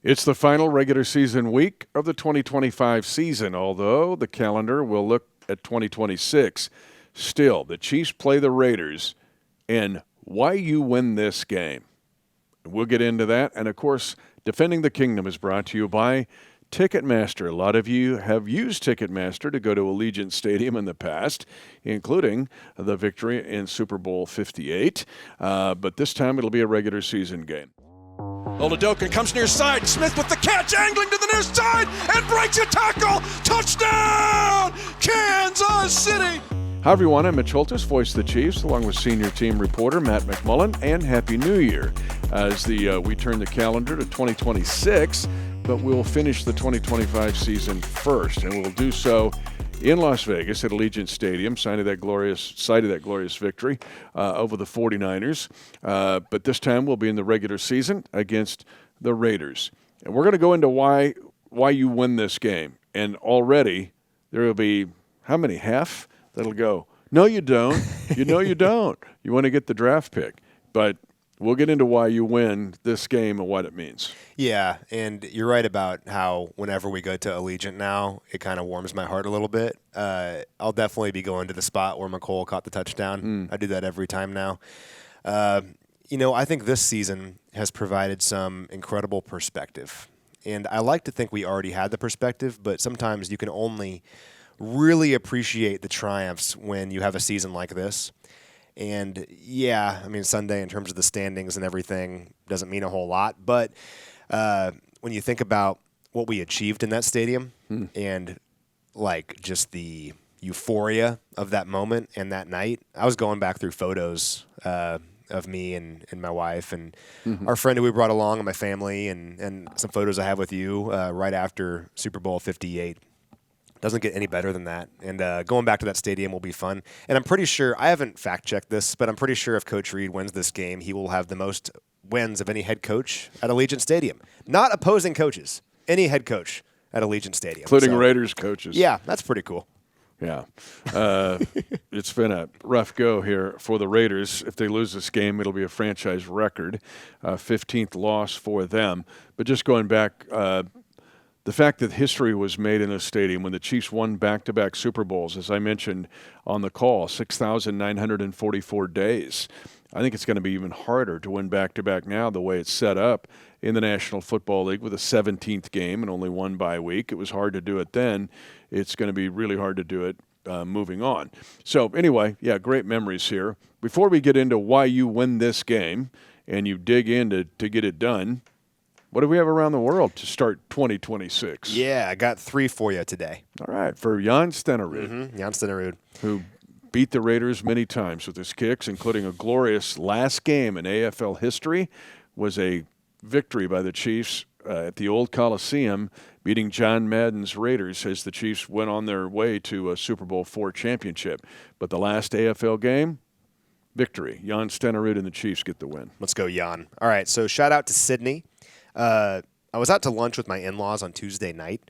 It's the final regular season week of the 2025 season, although the calendar will look at 2026. Still, the Chiefs play the Raiders, and why you win this game. We'll get into that. And, of course, Defending the Kingdom is brought to you by Ticketmaster. A lot of you have used Ticketmaster to go to Allegiant Stadium in the past, including the victory in Super Bowl 58. But this time it'll be a regular season game. Oladokin comes near side. Smith with the catch, angling to the near side, and breaks a tackle. Touchdown, Kansas City. Hi, everyone. I'm Mitch Holthus, voice of the Chiefs, along with senior team reporter Matt McMullen, and Happy New Year as we turn the calendar to 2026, but we'll finish the 2025 season first, and we'll do so in Las Vegas at Allegiant Stadium, site of that glorious victory over the 49ers. But this time we'll be in the regular season against the Raiders. And we're going to go into why you win this game. And already there will be, how many, half that'll go, no, you don't. You know you don't. You want to get the draft pick. But we'll get into why you win this game and what it means. Yeah, and you're right about how whenever we go to Allegiant now, it kind of warms my heart a little bit. I'll definitely be going to the spot where McCole caught the touchdown. I do that every time now. I think this season has provided some incredible perspective. And I like to think we already had the perspective, but sometimes you can only really appreciate the triumphs when you have a season like this. And, yeah, I mean, Sunday in terms of the standings and everything doesn't mean a whole lot. But when you think about what we achieved in that stadium and, like, just the euphoria of that moment and that night, I was going back through photos of me and my wife and our friend who we brought along and my family and some photos I have with you right after Super Bowl 58. Doesn't get any better than that. And going back to that stadium will be fun. And I'm pretty sure, I haven't fact-checked this, but I'm pretty sure if Coach Reed wins this game, he will have the most wins of any head coach at Allegiant Stadium. Not opposing coaches. Any head coach at Allegiant Stadium. Including Raiders coaches. Yeah, that's pretty cool. Yeah. It's been a rough go here for the Raiders. If they lose this game, it'll be a franchise record. 15th loss for them. But just going back, the fact that history was made in a stadium when the Chiefs won back-to-back Super Bowls, as I mentioned on the call, 6,944 days. I think it's going to be even harder to win back-to-back now the way it's set up in the National Football League with a 17th game and only one bye week. It was hard to do it then. It's going to be really hard to do it moving on. So anyway, yeah, great memories here. Before we get into why you win this game and you dig in to get it done, what do we have around the world to start 2026? Yeah, I got 3 for you today. All right, for Jan Stenerud. Jan Stenerud. Who beat the Raiders many times with his kicks, including a glorious last game in AFL history, was a victory by the Chiefs at the old Coliseum, beating John Madden's Raiders as the Chiefs went on their way to a Super Bowl IV championship. But the last AFL game, victory. Jan Stenerud and the Chiefs get the win. Let's go, Jan. All right, so shout out to Sydney. I was out to lunch with my in-laws on Tuesday night,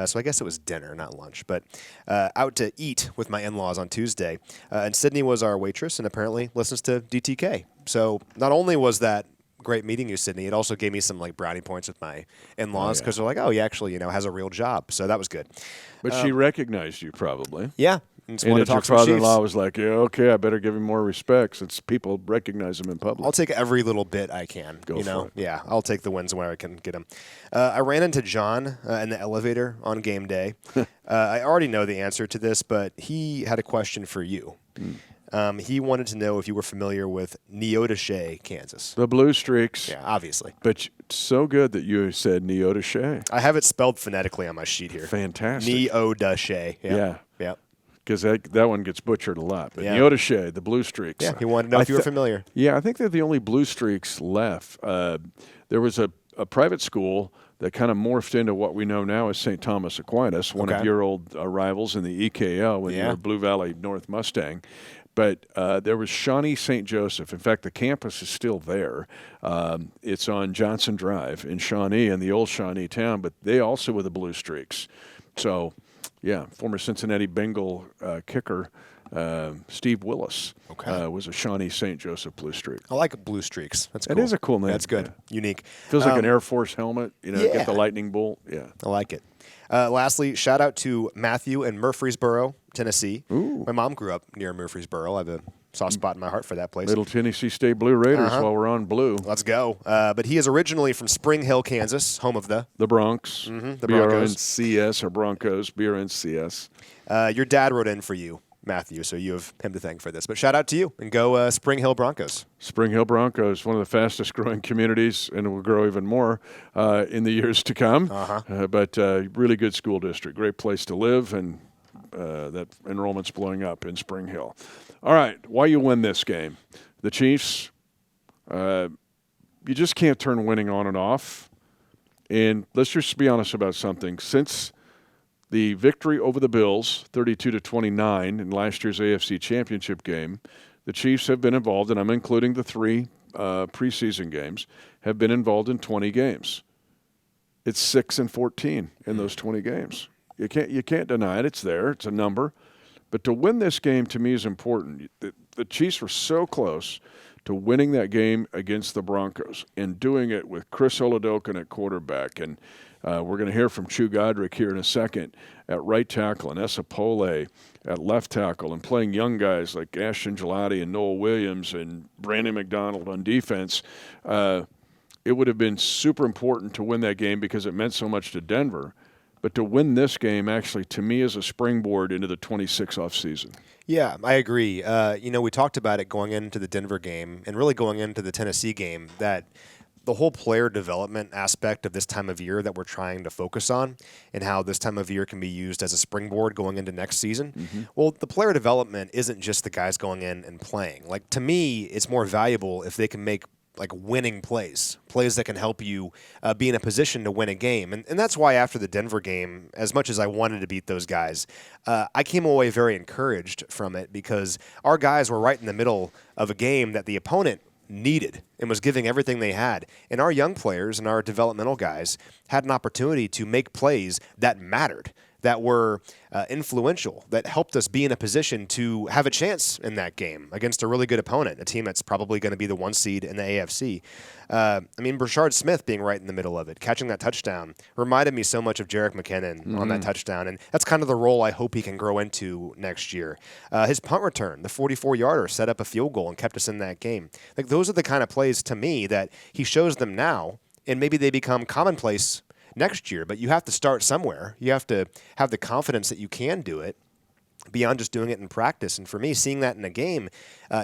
so I guess it was dinner, not lunch, but out to eat with my in-laws on Tuesday. And Sydney was our waitress and apparently listens to DTK. So not only was that great meeting you, Sydney, it also gave me some like brownie points with my in-laws because they're like, oh, he actually has a real job. So that was good. But she recognized you probably. Yeah. And your father-in-law was like, yeah, okay, I better give him more respect since people recognize him in public. I'll take every little bit I can. Go for it. Yeah, I'll take the wins where I can get them. I ran into John in the elevator on game day. I already know the answer to this, but he had a question for you. He wanted to know if you were familiar with Neodesha, Kansas. The Blue Streaks. Yeah, obviously. But so good that you said Neodesha. I have it spelled phonetically on my sheet here. Fantastic. Neodesha. Yeah. Because that one gets butchered a lot. But Neodesha, the Blue Streaks. Yeah, he wanted to know if you were familiar. Yeah, I think they're the only Blue Streaks left. There was a private school that kind of morphed into what we know now as St. Thomas Aquinas, one of your old rivals in the EKL when you were Blue Valley North Mustang. But there was Shawnee St. Joseph. In fact, the campus is still there. It's on Johnson Drive in Shawnee, in the old Shawnee town, but they also were the Blue Streaks. So, yeah, former Cincinnati Bengal kicker Steve Willis Okay. was a Shawnee St. Joseph Blue Streak. I like Blue Streaks. That's cool. It is a cool name. That's good. Yeah. Unique. Feels like an Air Force helmet. Yeah. Get the lightning bolt. Yeah. I like it. Lastly, shout out to Matthew in Murfreesboro, Tennessee. Ooh. My mom grew up near Murfreesboro. I have a soft spot in my heart for that place. Little Tennessee State Blue Raiders while we're on blue. Let's go. But he is originally from Spring Hill, Kansas, home of the Bronx. the Broncos. BRNCS or Broncos. BRNCS. Your dad wrote in for you, Matthew, so you have him to thank for this. But shout out to you, and go Spring Hill Broncos. Spring Hill Broncos, one of the fastest growing communities, and it will grow even more in the years to come. But really good school district, great place to live, and that enrollment's blowing up in Spring Hill. All right, why you win this game? The Chiefs, you just can't turn winning on and off. And let's just be honest about something. Since the victory over the Bills, 32-29 in last year's AFC Championship game, the Chiefs have been involved, and I'm including the 3 preseason games, have been involved in 20 games. It's 6-14 in those 20 games. You can't deny it. It's there. It's a number. But to win this game, to me, is important. The Chiefs were so close to winning that game against the Broncos and doing it with Chris Oladokun at quarterback. And we're going to hear from Chu Godrick here in a second at right tackle and Esapole at left tackle, and playing young guys like Ashton Gelati and Noel Williams and Brandon McDonald on defense. It would have been super important to win that game because it meant so much to Denver. But to win this game, actually, to me, is a springboard into the 26 offseason. Yeah, I agree. We talked about it going into the Denver game and really going into the Tennessee game, that the whole player development aspect of this time of year that we're trying to focus on, and how this time of year can be used as a springboard going into next season. Well, the player development isn't just the guys going in and playing. Like, to me, it's more valuable if they can make winning plays that can help you be in a position to win a game. And that's why after the Denver game, as much as I wanted to beat those guys, I came away very encouraged from it, because our guys were right in the middle of a game that the opponent needed and was giving everything they had. And our young players and our developmental guys had an opportunity to make plays that mattered, that were influential, that helped us be in a position to have a chance in that game against a really good opponent, a team that's probably going to be the 1 seed in the AFC. Brashard Smith being right in the middle of it, catching that touchdown, reminded me so much of Jerick McKinnon on that touchdown, and that's kind of the role I hope he can grow into next year. His punt return, the 44-yarder, set up a field goal and kept us in that game. Like, those are the kind of plays, to me, that he shows them now, and maybe they become commonplace next year, but you have to start somewhere. You have to have the confidence that you can do it beyond just doing it in practice. And for me, seeing that in a game,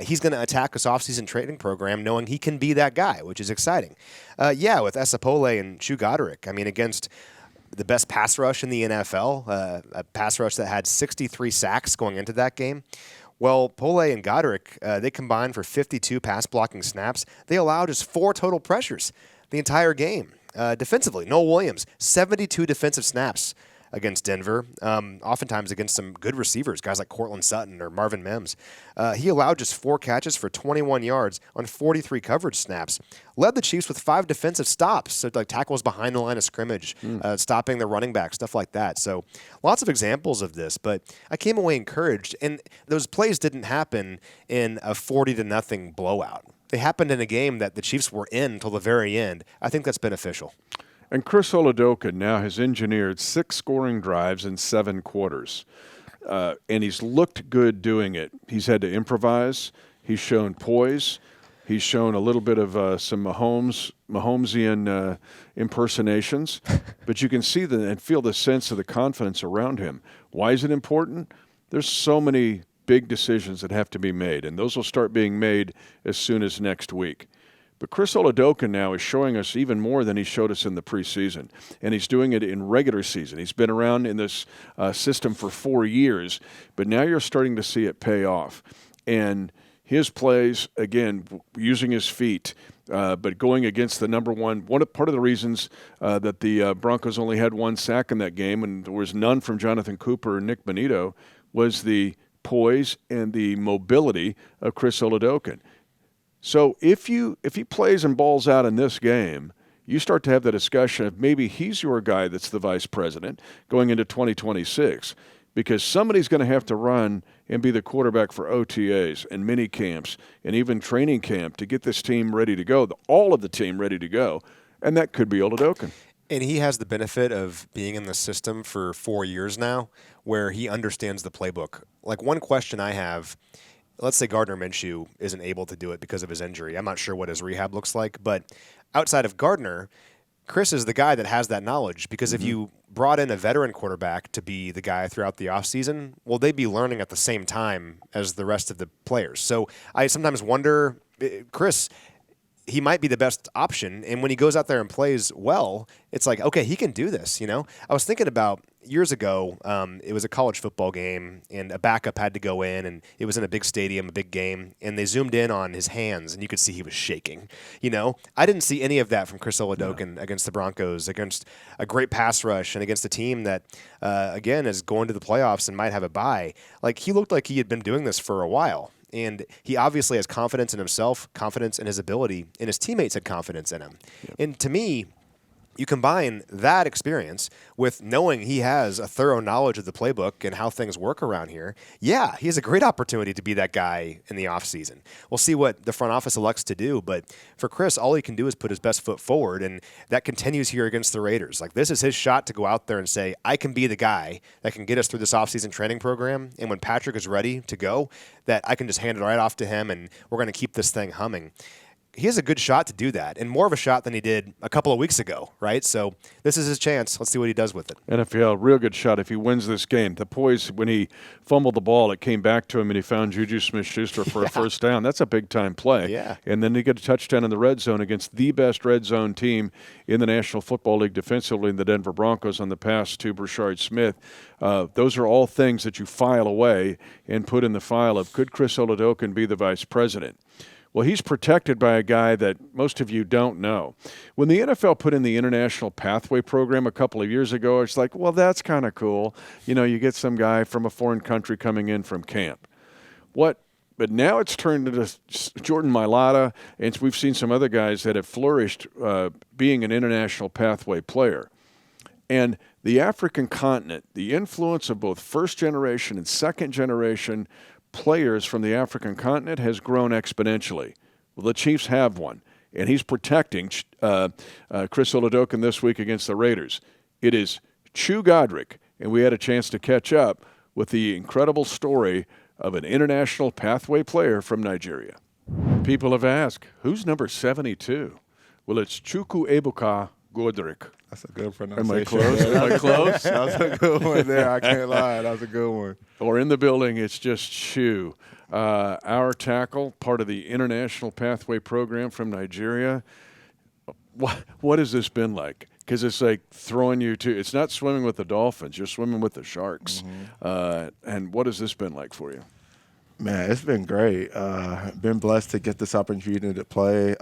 he's going to attack this offseason training program knowing he can be that guy, which is exciting. With Esapole and Chu Godrick, against the best pass rush in the NFL, a pass rush that had 63 sacks going into that game. Well, Pole and Godrick, they combined for 52 pass blocking snaps. They allowed just 4 total pressures the entire game. Defensively, Noel Williams, 72 defensive snaps against Denver, oftentimes against some good receivers, guys like Cortland Sutton or Marvin Mims. He allowed just 4 catches for 21 yards on 43 coverage snaps. Led the Chiefs with 5 defensive stops, so like tackles behind the line of scrimmage, stopping the running back, stuff like that. So lots of examples of this, but I came away encouraged, and those plays didn't happen in a 40-0 blowout. They happened in a game that the Chiefs were in until the very end. I think that's beneficial. And Chris Oladokun now has engineered 6 scoring drives in 7 quarters. And he's looked good doing it. He's had to improvise. He's shown poise. He's shown a little bit of some Mahomesian impersonations. But you can see and feel the sense of the confidence around him. Why is it important? There's so many big decisions that have to be made, and those will start being made as soon as next week. But Chris Oladokun now is showing us even more than he showed us in the preseason, and he's doing it in regular season. He's been around in this system for 4 years, but now you're starting to see it pay off. And his plays, again, using his feet, but going against the number one part of the reasons that the Broncos only had 1 sack in that game, and there was none from Jonathan Cooper or Nick Bonito, was the poise and the mobility of Chris Oladokun. So if he plays and balls out in this game, you start to have the discussion of maybe he's your guy that's the vice president going into 2026. because somebody's going to have to run and be the quarterback for OTAs and mini camps and even training camp to get this team ready to go, all of the team ready to go, and that could be Oladokin. And he has the benefit of being in the system for 4 years now where he understands the playbook. Like, one question I have, let's say Gardner Minshew isn't able to do it because of his injury. I'm not sure what his rehab looks like, but outside of Gardner, Chris is the guy that has that knowledge, because if you brought in a veteran quarterback to be the guy throughout the offseason, well, they'd be learning at the same time as the rest of the players. So I sometimes wonder, Chris, he might be the best option. And when he goes out there and plays well, it's like, okay, he can do this, you know? I was thinking about years ago, it was a college football game, and a backup had to go in, and it was in a big stadium, a big game, and they zoomed in on his hands, and you could see he was shaking. You know, I didn't see any of that from Chris Oladokin against the Broncos, against a great pass rush, and against a team that, again, is going to the playoffs and might have a bye. Like, he looked like he had been doing this for a while. And he obviously has confidence in himself, confidence in his ability, and his teammates had confidence in him. Yep. And to me, you combine that experience with knowing he has a thorough knowledge of the playbook and how things work around here. Yeah, he has a great opportunity to be that guy in the offseason. We'll see what the front office elects to do, but for Chris, all he can do is put his best foot forward, and that continues here against the Raiders. Like, this is his shot to go out there and say, I can be the guy that can get us through this offseason training program, and when Patrick is ready to go, that I can just hand it right off to him, and we're going to keep this thing humming. He has a good shot to do that, and more of a shot than he did a couple of weeks ago, right? So this is his chance. Let's see what he does with it. NFL, real good shot if he wins this game. The poise, when he fumbled the ball, it came back to him, and he found Juju Smith-Schuster for a first down. That's a big-time play. Yeah. And then he got a touchdown in the red zone against the best red zone team in the National Football League defensively, the Denver Broncos, on the pass to Brashard Smith. Those are all things that you file away and put in the file of, could Chris Oladokin be the vice president? Well, he's protected by a guy that most of you don't know. When the NFL put in the International Pathway Program a couple of years ago, it's like, well, that's kind of cool. You know, you get some guy from a foreign country coming in from camp. But now it's turned into Jordan Mailata, and we've seen some other guys that have flourished being an International Pathway player. And the African continent, the influence of both first-generation and second-generation players from the African continent has grown exponentially. Well, the Chiefs have one, and he's protecting Chris Oladokin this week against the Raiders. It is Chu Godrick, and we had a chance to catch up with the incredible story of an International Pathway player from Nigeria. People have asked, who's number 72? Well, it's Chukwuebuka Godrick. That's a good pronunciation. Am I close? Am I close? That was a good one there. I can't lie. That was a good one. Or in the building, it's just Chu. Our tackle, part of the International Pathway Program from Nigeria. What has this been like? Because it's like throwing you to – it's not swimming with the dolphins. You're swimming with the sharks. And what has this been like for you? Man, it's been great. Been blessed to get this opportunity to play.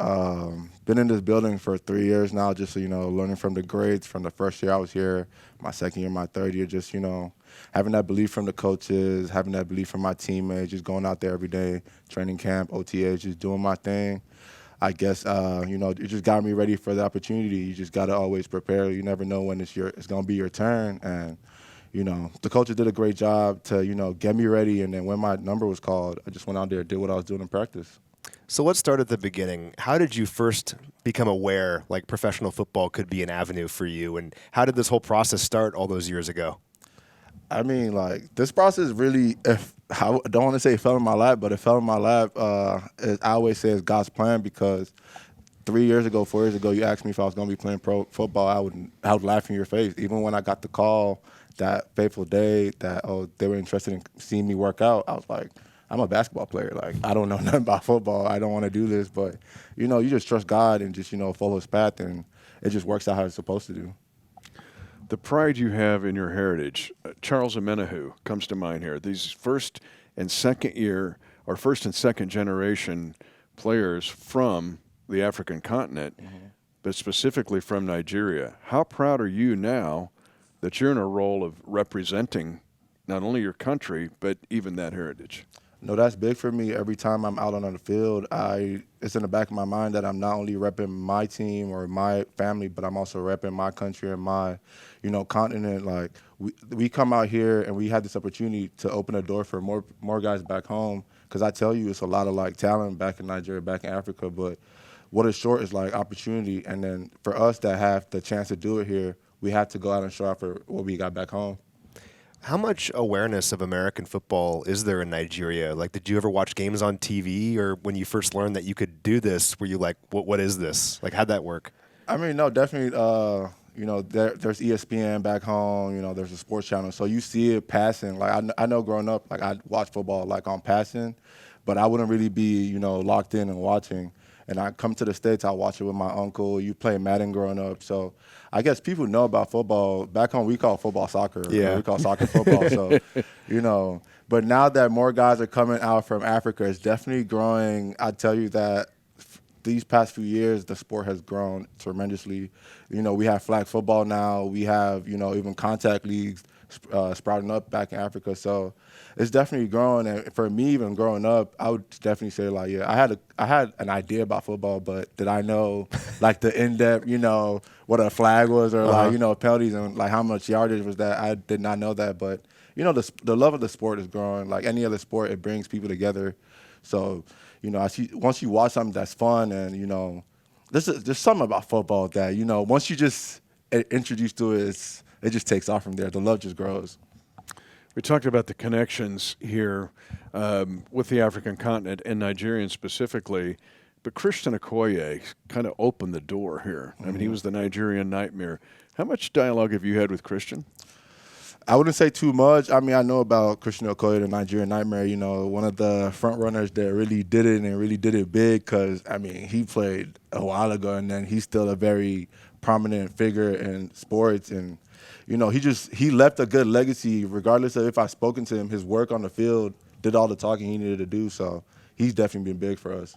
Been in this building for 3 years now, just, learning from the grades from the first year I was here, my second year, my third year, just, having that belief from the coaches, having that belief from my teammates, just going out there every day, training camp, OTAs, just doing my thing. I guess, it just got me ready for the opportunity. You just got to always prepare. You never know when it's going to be your turn. And, the coaches did a great job to, get me ready. And then when my number was called, I just went out there and did what I was doing in practice. So let's start at the beginning. How did you first become aware, like, professional football could be an avenue for you? And how did this whole process start all those years ago? I mean, this process really, I don't want to say it fell in my lap, but it fell in my lap. I always say it's God's plan, because 4 years ago, you asked me if I was going to be playing pro football, I would laugh in your face. Even when I got the call that fateful day that, they were interested in seeing me work out, I was like, I'm a basketball player. Like, I don't know nothing about football. I don't want to do this. But, you just trust God and just, follow his path, and it just works out how it's supposed to do. The pride you have in your heritage. Charles Amenahu comes to mind here. These first and second generation players from the African continent, but specifically from Nigeria. How proud are you now that you're in a role of representing not only your country, but even that heritage? No, that's big for me. Every time I'm out on the field, it's in the back of my mind that I'm not only repping my team or my family, but I'm also repping my country and my, continent. Like we come out here and we had this opportunity to open a door for more guys back home. Because I tell you, it's a lot of like talent back in Nigeria, back in Africa, but what is short is like opportunity. And then for us that have the chance to do it here, we have to go out and show out for what we got back home. How much awareness of American football is there in Nigeria? Like, did you ever watch games on TV, or when you first learned that you could do this, were you like, what is this? Like, how'd that work? I mean, no, definitely, there's ESPN back home, there's a sports channel. So you see it passing. Like, I know growing up, like, I watch football, like, on passing, but I wouldn't really be, locked in and watching. And I come to the States, I watch it with my uncle. You play Madden growing up. So I guess people know about football. Back home, we call football soccer. Yeah. We call soccer football. So, but now that more guys are coming out from Africa, it's definitely growing. I tell you that these past few years, the sport has grown tremendously. We have flag football now. We have, even contact leagues sprouting up back in Africa. So it's definitely growing. And for me, even growing up, I would definitely say, like, yeah, I had an idea about football, but did I know, like, the in-depth, what a flag was or, like, penalties and, like, how much yardage was that? I did not know that. But, the love of the sport is growing. Like any other sport, it brings people together. So, I see once you watch something that's fun and, there's something about football that, once you just introduced to it, it just takes off from there. The love just grows. We talked about the connections here with the African continent and Nigerians specifically, but Christian Okoye kind of opened the door here. I mean, he was the Nigerian nightmare. How much dialogue have you had with Christian? I wouldn't say too much. I mean, I know about Christian Okoye, the Nigerian nightmare, one of the front runners that really did it and really did it big because, I mean, he played a while ago and then he's still a very prominent figure in sports and, he left a good legacy regardless of if I've spoken to him. His work on the field did all the talking he needed to do, so he's definitely been big for us.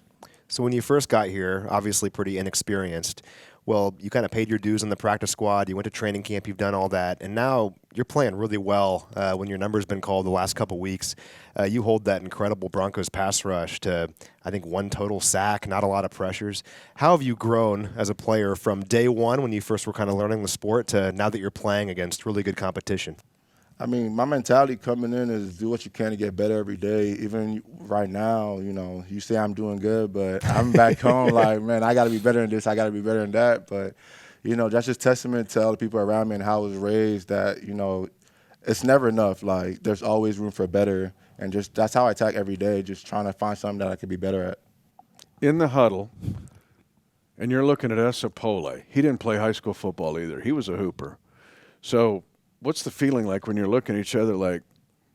So when you first got here, obviously pretty inexperienced, well, you kind of paid your dues on the practice squad, you went to training camp, you've done all that, and now you're playing really well when your number's been called the last couple weeks. You hold that incredible Broncos pass rush to, I think, 1 total sack, not a lot of pressures. How have you grown as a player from day one when you first were kind of learning the sport to now that you're playing against really good competition? I mean, my mentality coming in is do what you can to get better every day. Even right now, you say I'm doing good, but I'm back home like, man, I got to be better than this. I got to be better than that. But, that's just testament to all the people around me and how I was raised that, it's never enough. Like, there's always room for better. And just that's how I attack every day, just trying to find something that I could be better at. In the huddle, and you're looking at Esapole. He didn't play high school football either. He was a hooper. So what's the feeling like when you're looking at each other like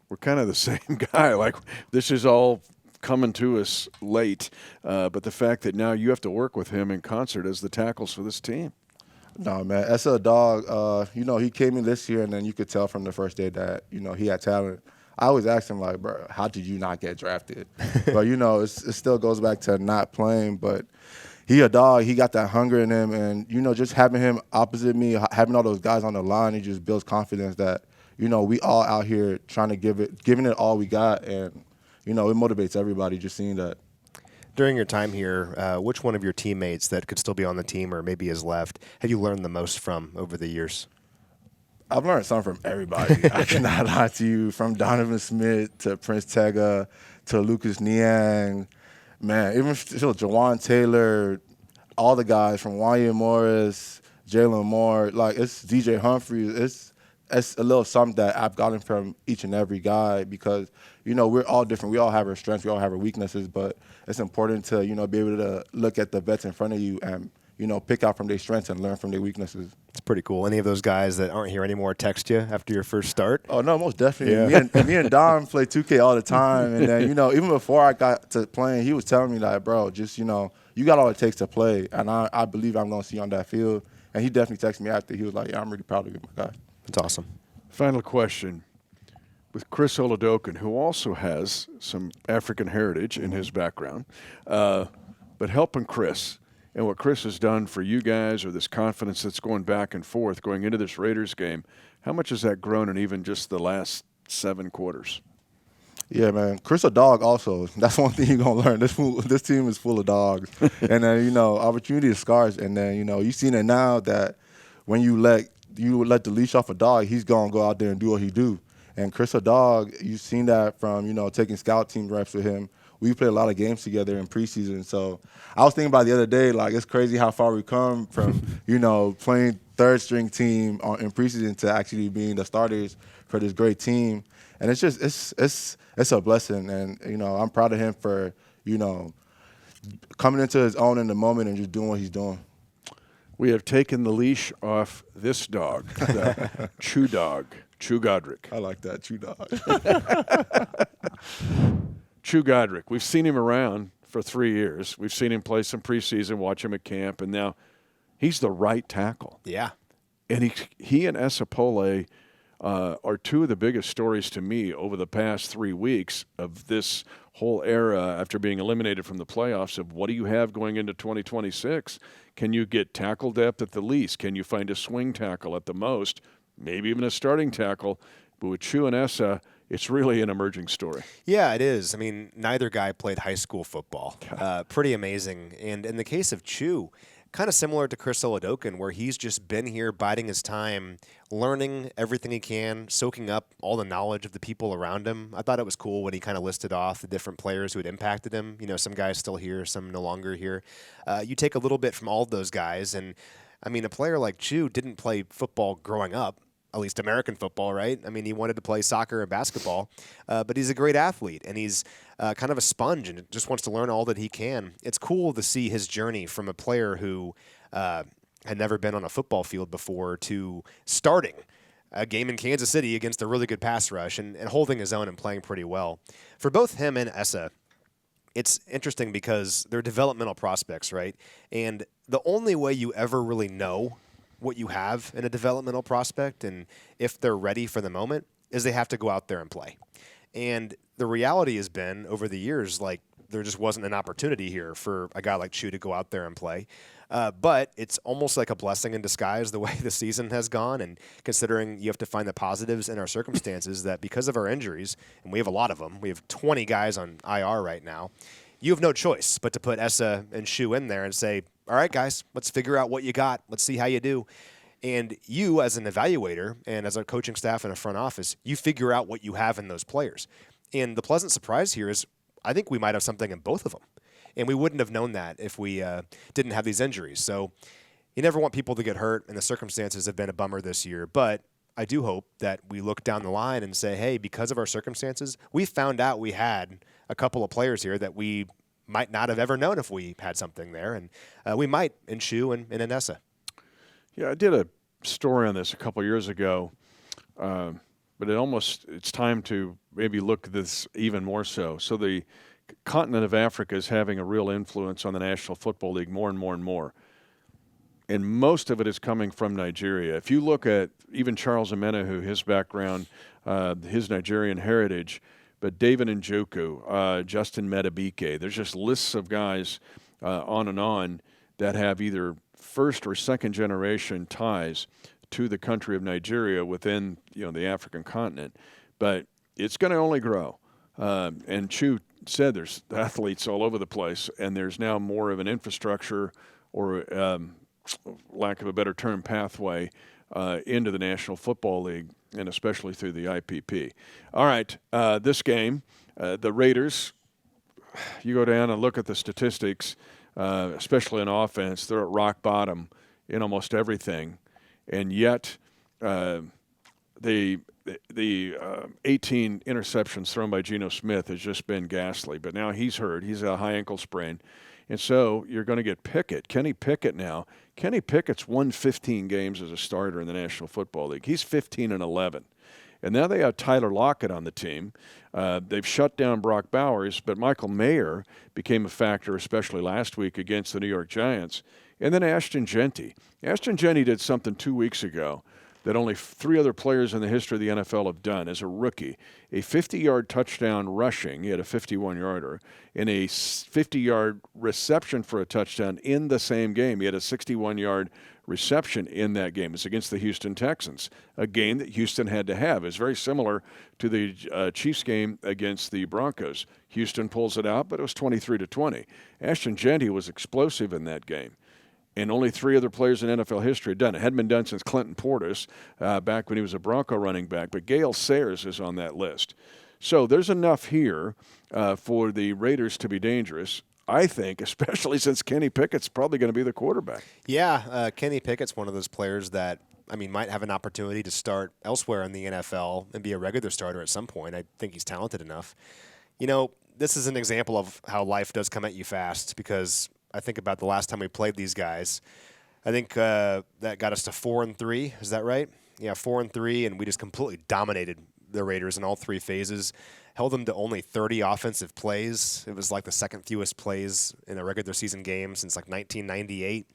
we're kind of the same guy? Like this is all coming to us late, but the fact that now you have to work with him in concert as the tackles for this team. No, man, Essa a dog. He came in this year, and then you could tell from the first day that, he had talent. I always ask him, like, bro, how did you not get drafted? But, it still goes back to not playing. But he a dog. He got that hunger in him. And, just having him opposite me, having all those guys on the line, he just builds confidence that, we all out here trying to giving it all we got. And, it motivates everybody just seeing that. During your time here, which one of your teammates that could still be on the team or maybe has left have you learned the most from over the years? I've learned something from everybody. I cannot lie to you. From Donovan Smith to Prince Tega to Lucas Niang, man, even still Jawan Taylor, all the guys from Wanya Morris, Jalen Moore, like it's DJ Humphries. It's a little something that I've gotten from each and every guy because, we're all different. We all have our strengths. We all have our weaknesses, but it's important to, be able to look at the vets in front of you and, pick out from their strengths and learn from their weaknesses. It's pretty cool. Any of those guys that aren't here anymore text you after your first start? Oh, no, most definitely. Yeah. Me and Dom play 2K all the time. And then, even before I got to playing, he was telling me, like, bro, just, you got all it takes to play. And I believe I'm going to see you on that field. And he definitely texted me after. He was like, yeah, I'm really proud of you, my guy. That's awesome. Final question. With Chris Oladokun, who also has some African heritage in his background, but helping Chris and what Chris has done for you guys or this confidence that's going back and forth going into this Raiders game, how much has that grown in even just the last 7 quarters? Yeah, man. Chris a dog also. That's one thing you're going to learn. This team is full of dogs. And then, opportunity is scarce. And then, you seen it now that when you let the leash off a dog, he's going to go out there and do what he do. And Chris a dog, you've seen that from, taking scout team reps with him. We played a lot of games together in preseason. So I was thinking about the other day, like, it's crazy how far we come from, playing third-string team in preseason to actually being the starters for this great team. And it's just it's a blessing, and I'm proud of him for coming into his own in the moment and just doing what he's doing. We have taken the leash off this dog, the Chu Godrick. I like that, Chu dog. Chu Godrick. We've seen him around for 3 years. We've seen him play some preseason, watch him at camp, and now he's the right tackle. Yeah, and he and Esapole are two of the biggest stories to me over the past 3 weeks of this whole era after being eliminated from the playoffs of what do you have going into 2026? Can you get tackle depth at the least? Can you find a swing tackle at the most? Maybe even a starting tackle. But with Chu and Esa, it's really an emerging story. Yeah, it is. I mean, neither guy played high school football. Pretty amazing. And in the case of Chu, kind of similar to Chris Oladokin, where he's just been here biding his time, learning everything he can, soaking up all the knowledge of the people around him. I thought it was cool when he kind of listed off the different players who had impacted him. Some guys still here, some no longer here. You take a little bit from all of those guys, and I mean, a player like Chu didn't play football growing up, at least American football, right? I mean, he wanted to play soccer and basketball, but he's a great athlete, and he's kind of a sponge and just wants to learn all that he can. It's cool to see his journey from a player who had never been on a football field before to starting a game in Kansas City against a really good pass rush and holding his own and playing pretty well. For both him and Esa, it's interesting because they're developmental prospects, right? And the only way you ever really know what you have in a developmental prospect and if they're ready for the moment is they have to go out there and play. And the reality has been over the years, like, there just wasn't an opportunity here for a guy like Chu to go out there and play. But it's almost like a blessing in disguise the way the season has gone, and considering you have to find the positives in our circumstances that because of our injuries, and we have a lot of them, we have 20 guys on IR right now, you have no choice but to put Esa and Chu in there and say, all right, guys, let's figure out what you got. Let's see how you do. And you, as an evaluator and as a coaching staff in a front office, you figure out what you have in those players. And the pleasant surprise here is I think we might have something in both of them. And we wouldn't have known that if we didn't have these injuries. So you never want people to get hurt, and the circumstances have been a bummer this year. But I do hope that we look down the line and say, hey, because of our circumstances, we found out we had a couple of players here that we might not have ever known if we had something there. And we might in Chu and in Esa. Yeah, I did a story on this a couple years ago, but it's time to maybe look at this even more so. So the continent of Africa is having a real influence on the National Football League more and more and more. And most of it is coming from Nigeria. If you look at even Charles Amenahu, his background, his Nigerian heritage, but David Njoku, Justin Metabike, there's just lists of guys on and on that have either first or second generation ties to the country of Nigeria within the African continent. But it's going to only grow. And Chu said there's athletes all over the place, and there's now more of an infrastructure or lack of a better term, pathway into the National Football League, and especially through the IPP. All right, this game, the Raiders, you go down and look at the statistics, especially in offense, they're at rock bottom in almost everything. And yet the 18 interceptions thrown by Geno Smith has just been ghastly. But now he's hurt. He's a high ankle sprain. And so you're going to get Pickett, Kenny Pickett now. Kenny Pickett's won 15 games as a starter in the National Football League. He's 15-11. And now they have Tyler Lockett on the team. They've shut down Brock Bowers, but Michael Mayer became a factor, especially last week against the New York Giants. And then Ashton Genty. Ashton Genty did something 2 weeks ago that only 3 other players in the history of the NFL have done as a rookie. A 50-yard touchdown rushing, he had a 51-yarder, and a 50-yard reception for a touchdown in the same game. He had a 61-yard reception in that game. It's against the Houston Texans, a game that Houston had to have. It's very similar to the Chiefs game against the Broncos. Houston pulls it out, but it was 23-20. Ashton Jeanty was explosive in that game. And only 3 other players in NFL history had done it. It hadn't been done since Clinton Portis back when he was a Bronco running back. But Gale Sayers is on that list. So there's enough here for the Raiders to be dangerous, I think, especially since Kenny Pickett's probably going to be the quarterback. Yeah, Kenny Pickett's one of those players that, might have an opportunity to start elsewhere in the NFL and be a regular starter at some point. I think he's talented enough. This is an example of how life does come at you fast, because I think about the last time we played these guys. I think that got us to 4-3. Is that right? Yeah, 4-3, and we just completely dominated the Raiders in all 3 phases. Held them to only 30 offensive plays. It was like the second fewest plays in a regular season game since 1998.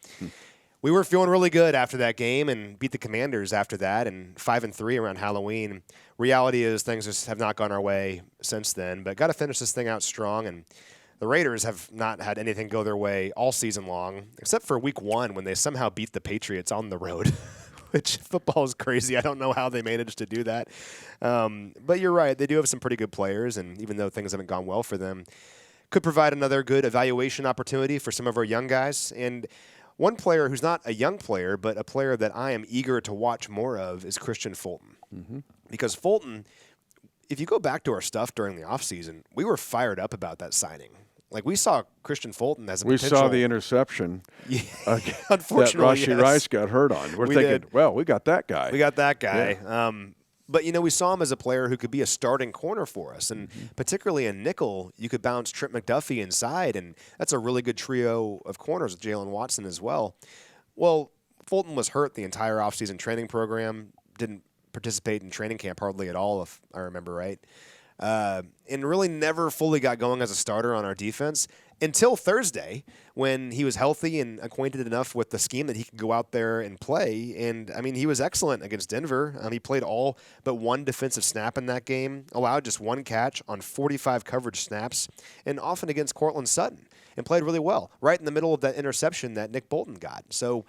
We were feeling really good after that game and beat the Commanders after that, and 5-3 around Halloween. Reality is things just have not gone our way since then, but got to finish this thing out strong. And the Raiders have not had anything go their way all season long, except for week 1 when they somehow beat the Patriots on the road. Which, football is crazy. I don't know how they managed to do that. But you're right. They do have some pretty good players, and even though things haven't gone well for them, could provide another good evaluation opportunity for some of our young guys. And one player who's not a young player, but a player that I am eager to watch more of is Christian Fulton. Mm-hmm. Because Fulton, if you go back to our stuff during the offseason, we were fired up about that signing. We saw Christian Fulton as a potential. We saw the interception unfortunately, that Rashee yes. Rice got hurt on. We're thinking, well, we got that guy. We got that guy. Yeah. But, we saw him as a player who could be a starting corner for us. And particularly in nickel, you could bounce Trent McDuffie inside, and that's a really good trio of corners with Jalen Watson as well. Well, Fulton was hurt the entire offseason training program, didn't participate in training camp hardly at all, if I remember right. And really never fully got going as a starter on our defense until Thursday, when he was healthy and acquainted enough with the scheme that he could go out there and play. And, he was excellent against Denver. He played all but 1 defensive snap in that game, allowed just 1 catch on 45 coverage snaps, and often against Cortland Sutton, and played really well, right in the middle of that interception that Nick Bolton got. So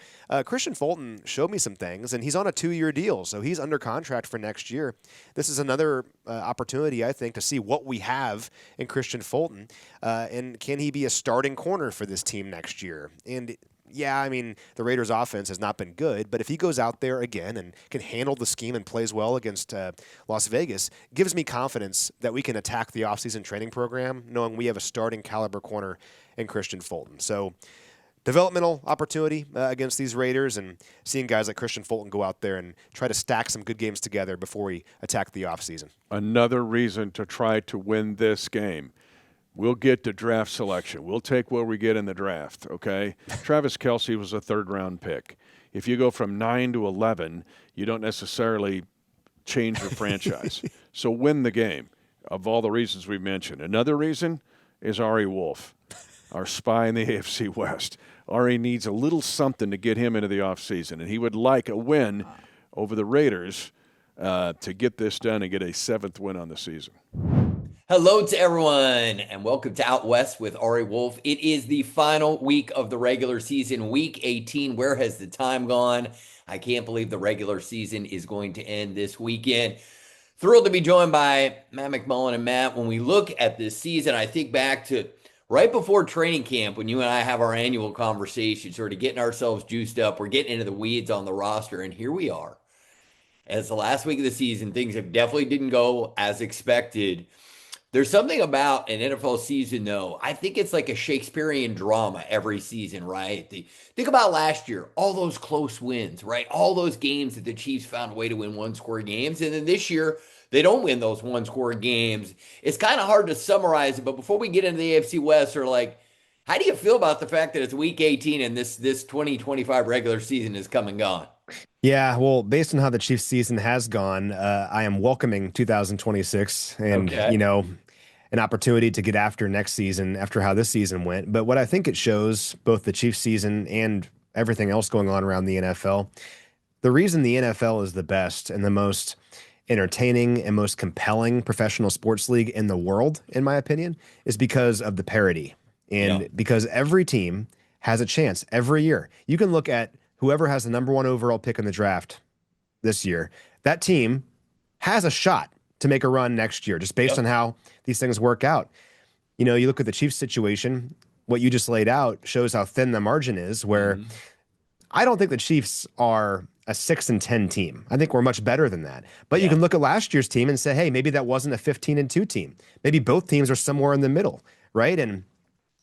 Christian Fulton showed me some things, and he's on a 2-year deal, so he's under contract for next year. This is another opportunity, I think, to see what we have in Christian Fulton, and can he be a starting corner for this team next year? And yeah, the Raiders' offense has not been good, but if he goes out there again and can handle the scheme and plays well against Las Vegas, gives me confidence that we can attack the offseason training program, knowing we have a starting caliber corner in Christian Fulton. So developmental opportunity against these Raiders, and seeing guys like Christian Fulton go out there and try to stack some good games together before we attack the offseason. Another reason to try to win this game. We'll get to draft selection. We'll take where we get in the draft, okay? Travis Kelce was a 3rd-round pick. If you go from 9 to 11, you don't necessarily change your franchise. So win the game, of all the reasons we've mentioned. Another reason is Ari Wolfe, our spy in the AFC West. Ari needs a little something to get him into the offseason, and he would like a win over the Raiders to get this done and get a 7th win on the season. Hello to everyone, and welcome to Out West with Ari Wolfe. It is the final week of the regular season, week 18. Where has the time gone? I can't believe the regular season is going to end this weekend. Thrilled to be joined by Matt McMullen. And Matt, when we look at this season, I think back to right before training camp, when you and I have our annual conversation, sort of getting ourselves juiced up. We're getting into the weeds on the roster, and here we are. As the last week of the season, things have definitely didn't go as expected. There's something about an NFL season, though. I think it's like a Shakespearean drama every season, right? Think about last year, all those close wins, right? All those games that the Chiefs found a way to win 1-score games. And then this year, they don't win those 1-score games. It's kind of hard to summarize it. But before we get into the AFC West, how do you feel about the fact that it's week 18 and this 2025 regular season is come and gone? Yeah, well, based on how the Chiefs season has gone, I am welcoming 2026 and, an opportunity to get after next season after how this season went. But what I think it shows, both the Chiefs season and everything else going on around the NFL, the reason the NFL is the best and the most entertaining and most compelling professional sports league in the world, in my opinion, is because of the parity. And because every team has a chance every year. You can look at whoever has the number 1 overall pick in the draft this year, that team has a shot to make a run next year, just based on how these things work out. You know, you look at the Chiefs situation, what you just laid out shows how thin the margin is, where I don't think the Chiefs are a 6-10 team. I think we're much better than that. But you can look at last year's team and say, hey, maybe that wasn't a 15-2 team. Maybe both teams are somewhere in the middle, right? And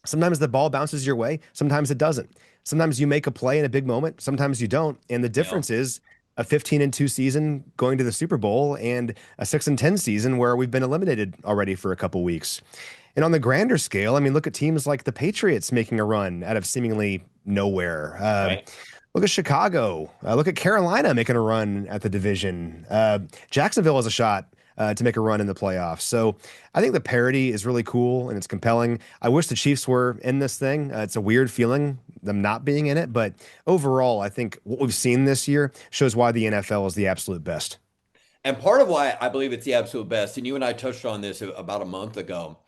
sometimes the ball bounces your way, sometimes it doesn't. Sometimes you make a play in a big moment, sometimes you don't. And the difference is a 15-2 season going to the Super Bowl and a 6-10 season where we've been eliminated already for a couple weeks. And on the grander scale, I mean, look at teams like the Patriots making a run out of seemingly nowhere. Look at Chicago. Look at Carolina making a run at the division. Jacksonville has a shot to make a run in the playoffs. So I think the parity is really cool and it's compelling. I wish the Chiefs were in this thing. It's a weird feeling, them not being in it. But overall, I think what we've seen this year shows why the NFL is the absolute best. And part of why I believe it's the absolute best, and you and I touched on this about a month ago,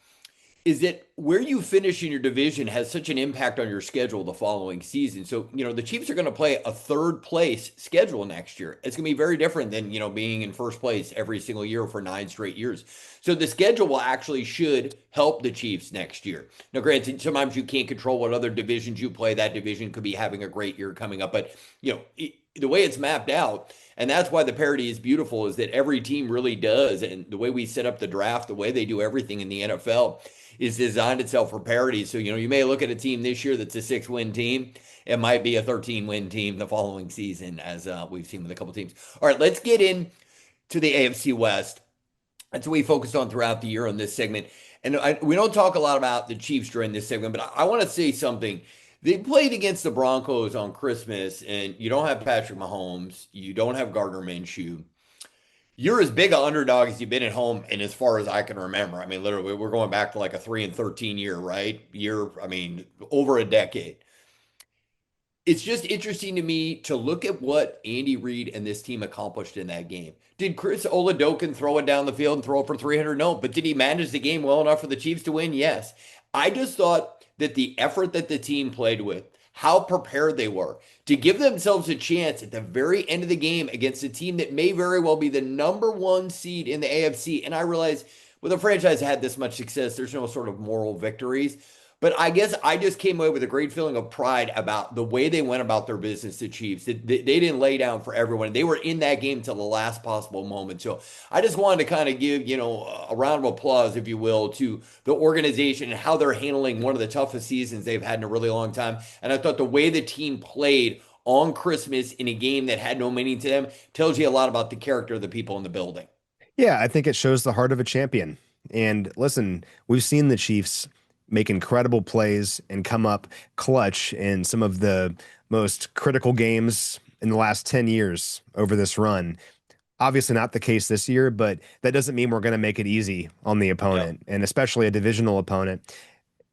is that where you finish in your division has such an impact on your schedule the following season. So, you know, the Chiefs are going to play a 3rd place schedule next year. It's going to be very different than, you know, being in 1st place every single year for 9 straight years. So the schedule will actually should help the Chiefs next year. Now, granted, sometimes you can't control what other divisions you play. That division could be having a great year coming up. But, you know, the way it's mapped out, and that's why the parity is beautiful, is that every team really does. And the way we set up the draft, the way they do everything in the NFL is designed itself for parity. So, you know, you may look at a team this year that's a 6-win team. It might be a 13-win team the following season, as we've seen with a couple teams. All right, let's get in to the AFC West. That's what we focused on throughout the year on this segment. And we don't talk a lot about the Chiefs during this segment, but I want to say something. They played against the Broncos on Christmas, and you don't have Patrick Mahomes. You don't have Gardner Minshew. You're as big an underdog as you've been at home, and as far as I can remember. I mean, literally, we're going back to like a 3-13 year, right? I mean, over a decade. It's just interesting to me to look at what Andy Reid and this team accomplished in that game. Did Chris Oladokun throw it down the field and throw it for 300? No. But did he manage the game well enough for the Chiefs to win? Yes. I just thought that the effort that the team played with, how prepared they were to give themselves a chance at the very end of the game against a team that may very well be the number 1 seed in the AFC. And I realize with a franchise that had this much success, there's no sort of moral victories. But I guess I just came away with a great feeling of pride about the way they went about their business, the Chiefs. They didn't lay down for everyone. They were in that game till the last possible moment. So I just wanted to kind of give, you know, a round of applause, if you will, to the organization and how they're handling one of the toughest seasons they've had in a really long time. And I thought the way the team played on Christmas in a game that had no meaning to them tells you a lot about the character of the people in the building. Yeah, I think it shows the heart of a champion. And listen, we've seen the Chiefs make incredible plays and come up clutch in some of the most critical games in the last 10 years over this run. Obviously not the case this year, but that doesn't mean we're going to make it easy on the opponent, and especially a divisional opponent.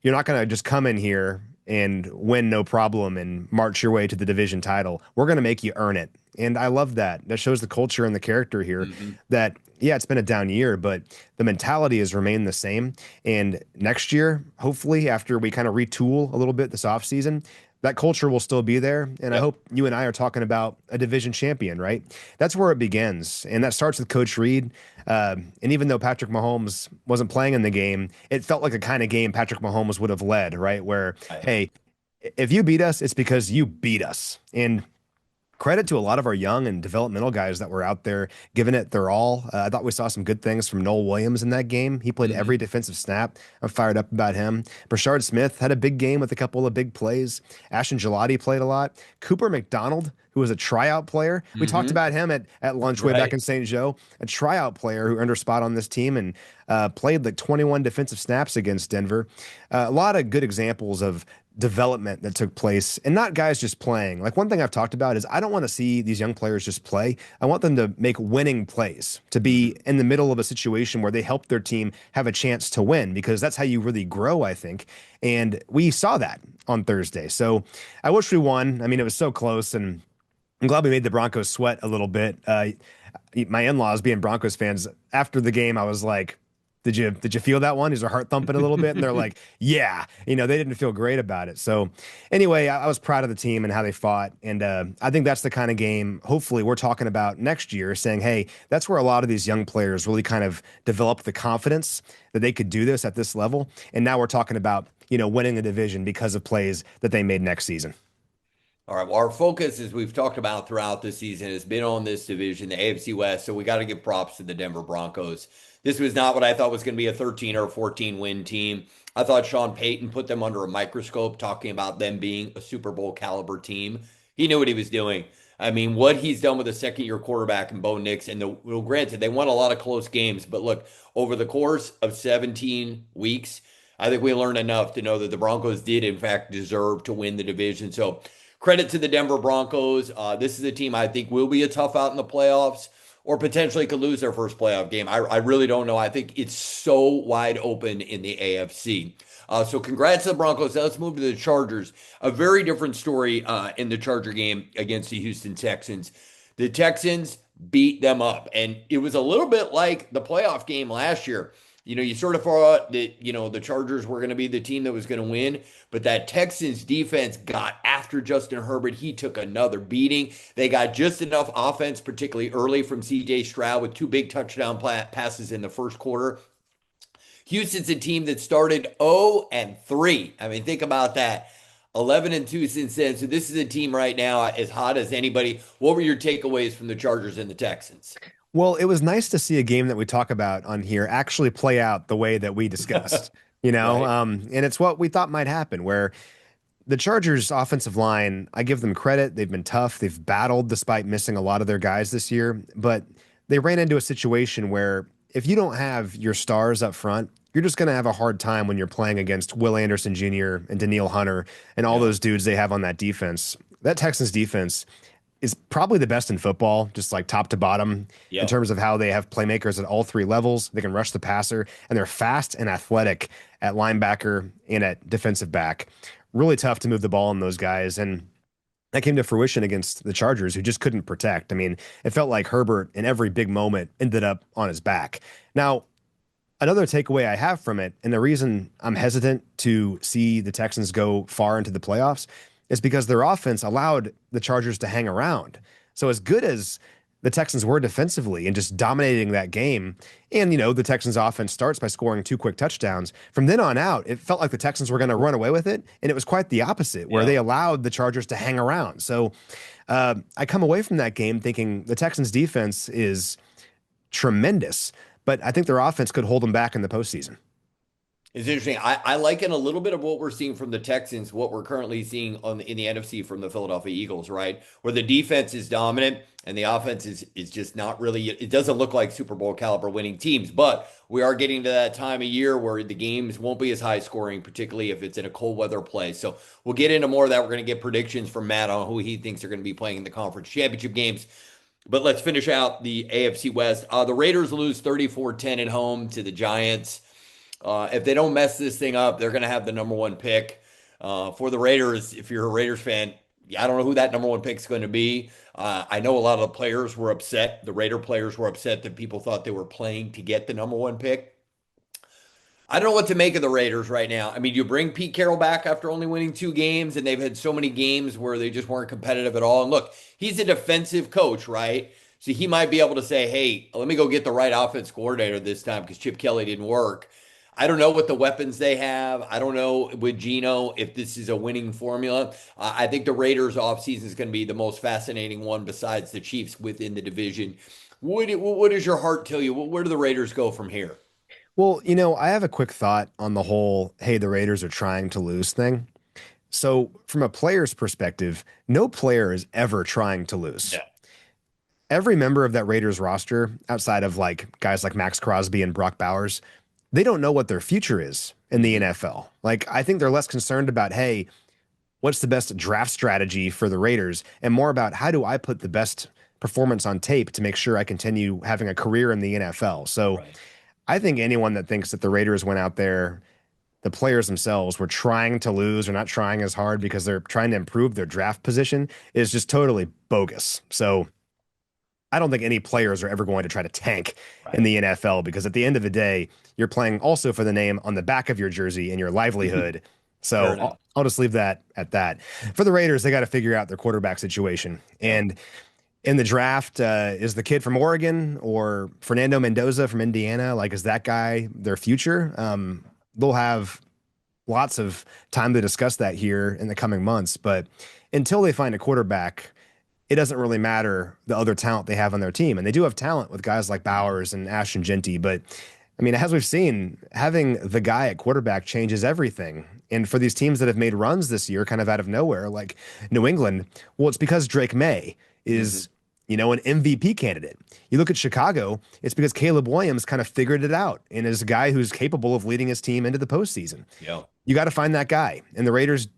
You're not going to just come in here and win no problem and march your way to the division title. We're going to make you earn it. And I love that. That shows the culture and the character here that, yeah, it's been a down year, but the mentality has remained the same. And next year, hopefully, after we kind of retool a little bit this offseason, that culture will still be there. And I hope you and I are talking about a division champion, right? That's where it begins. And that starts with Coach Reid. And even though Patrick Mahomes wasn't playing in the game, it felt like a kind of game Patrick Mahomes would have led, right? Where, hey, if you beat us, it's because you beat us. And credit to a lot of our young and developmental guys that were out there giving it their all. I thought we saw some good things from Noel Williams in that game. He played every defensive snap. I'm fired up about him. Brashard Smith had a big game with a couple of big plays. Ashton Gelati played a lot. Cooper McDonald, who was a tryout player. We talked about him at lunch way back in St. Joe, a tryout player who earned a spot on this team and played like 21 defensive snaps against Denver. A lot of good examples of development that took place, and not guys just playing. Like, one thing I've talked about is I don't want to see these young players just play. I want them to make winning plays, to be in the middle of a situation where they help their team have a chance to win, because that's how you really grow, I think. And we saw that on Thursday. So I wish we won. I mean, it was so close, and I'm glad we made the Broncos sweat a little bit. My in-laws being Broncos fans, after the game, I was like, Did you feel that one? Is their heart thumping a little bit? And they're like, yeah, they didn't feel great about it. So anyway, I was proud of the team and how they fought. And I think that's the kind of game, hopefully, we're talking about next year, saying, hey, that's where a lot of these young players really kind of develop the confidence that they could do this at this level. And now we're talking about, winning the division because of plays that they made next season. All right. Well, our focus, as we've talked about throughout the season, has been on this division, the AFC West. So we got to give props to the Denver Broncos. This was not what I thought was going to be a 13 or 14 win team. I thought Sean Payton put them under a microscope, talking about them being a Super Bowl caliber team. He knew what he was doing. I mean, what he's done with a second-year quarterback and Bo Nix, and granted, they won a lot of close games, but look, over the course of 17 weeks, I think we learned enough to know that the Broncos did, in fact, deserve to win the division. So credit to the Denver Broncos. This is a team I think will be a tough out in the playoffs, or potentially could lose their first playoff game. I really don't know. I think it's so wide open in the AFC. So congrats to the Broncos. Now let's move to the Chargers. A very different story in the Charger game against the Houston Texans. The Texans beat them up, and it was a little bit like the playoff game last year. You sort of thought that, the Chargers were going to be the team that was going to win, but that Texans defense got after Justin Herbert. He took another beating. They got just enough offense, particularly early from C.J. Stroud with 2 big touchdown passes in the first quarter. Houston's a team that started 0-3. I mean, think about that. 11-2 since then. So this is a team right now as hot as anybody. What were your takeaways from the Chargers and the Texans? Well, it was nice to see a game that we talk about on here actually play out the way that we discussed, Right. And it's what we thought might happen, where the Chargers offensive line, I give them credit. They've been tough. They've battled despite missing a lot of their guys this year, but they ran into a situation where if you don't have your stars up front, you're just going to have a hard time when you're playing against Will Anderson Jr. and Daniil Hunter and all those dudes they have on that defense. That Texans defense is probably the best in football, just like top to bottom, in terms of how they have playmakers at all 3 levels. They can rush the passer, and they're fast and athletic at linebacker and at defensive back. Really tough to move the ball on those guys, and that came to fruition against the Chargers, who just couldn't protect. I mean, it felt like Herbert in every big moment ended up on his back. Now, another takeaway I have from it, and the reason I'm hesitant to see the Texans go far into the playoffs, is because their offense allowed the Chargers to hang around. So as good as the Texans were defensively and just dominating that game, and, the Texans offense starts by scoring 2 quick touchdowns, from then on out, it felt like the Texans were going to run away with it, and it was quite the opposite, where they allowed the Chargers to hang around. So I come away from that game thinking the Texans defense is tremendous, but I think their offense could hold them back in the postseason. It's interesting. I liken a little bit of what we're seeing from the Texans, what we're currently seeing in the NFC from the Philadelphia Eagles, right? Where the defense is dominant and the offense is just not really, it doesn't look like Super Bowl caliber winning teams, but we are getting to that time of year where the games won't be as high scoring, particularly if it's in a cold weather place. So we'll get into more of that. We're going to get predictions from Matt on who he thinks are going to be playing in the conference championship games. But let's finish out the AFC West. The Raiders lose 34-10 at home to the Giants. If they don't mess this thing up, they're going to have the number 1 pick. For the Raiders, if you're a Raiders fan, I don't know who that number 1 pick is going to be. I know a lot of the players were upset. The Raider players were upset that people thought they were playing to get the number 1 pick. I don't know what to make of the Raiders right now. I mean, you bring Pete Carroll back after only winning 2 games, and they've had so many games where they just weren't competitive at all. And look, he's a defensive coach, right? So he might be able to say, hey, let me go get the right offense coordinator this time because Chip Kelly didn't work. I don't know what the weapons they have. I don't know with Geno if this is a winning formula. I think the Raiders offseason is going to be the most fascinating one besides the Chiefs within the division. What does your heart tell you? Where do the Raiders go from here? Well, I have a quick thought on the whole, hey, the Raiders are trying to lose thing. So from a player's perspective, no player is ever trying to lose. Yeah. Every member of that Raiders roster, outside of like guys like Max Crosby and Brock Bowers, they don't know what their future is in the NFL. Like, I think they're less concerned about, hey, what's the best draft strategy for the Raiders, and more about how do I put the best performance on tape to make sure I continue having a career in the NFL. So right. I think anyone that thinks that the Raiders went out there, the players themselves were trying to lose or not trying as hard because they're trying to improve their draft position is just totally bogus. So I don't think any players are ever going to try to tank in the NFL because at the end of the day, you're playing also for the name on the back of your jersey and your livelihood. Fair So enough. I'll just leave that at that. For the Raiders, they got to figure out their quarterback situation. And in the draft, is the kid from Oregon or Fernando Mendoza from Indiana? Like, is that guy their future? They'll have lots of time to discuss that here in the coming months. But until they find a quarterback, it doesn't really matter the other talent they have on their team. And they do have talent with guys like Bowers and Ashton Genty. But I mean, as we've seen, having the guy at quarterback changes everything. And for these teams that have made runs this year, kind of out of nowhere, like New England, well, it's because Drake May is, an MVP candidate. You look at Chicago, it's because Caleb Williams kind of figured it out and is a guy who's capable of leading his team into the postseason. Yeah. You got to find that guy. And the Raiders,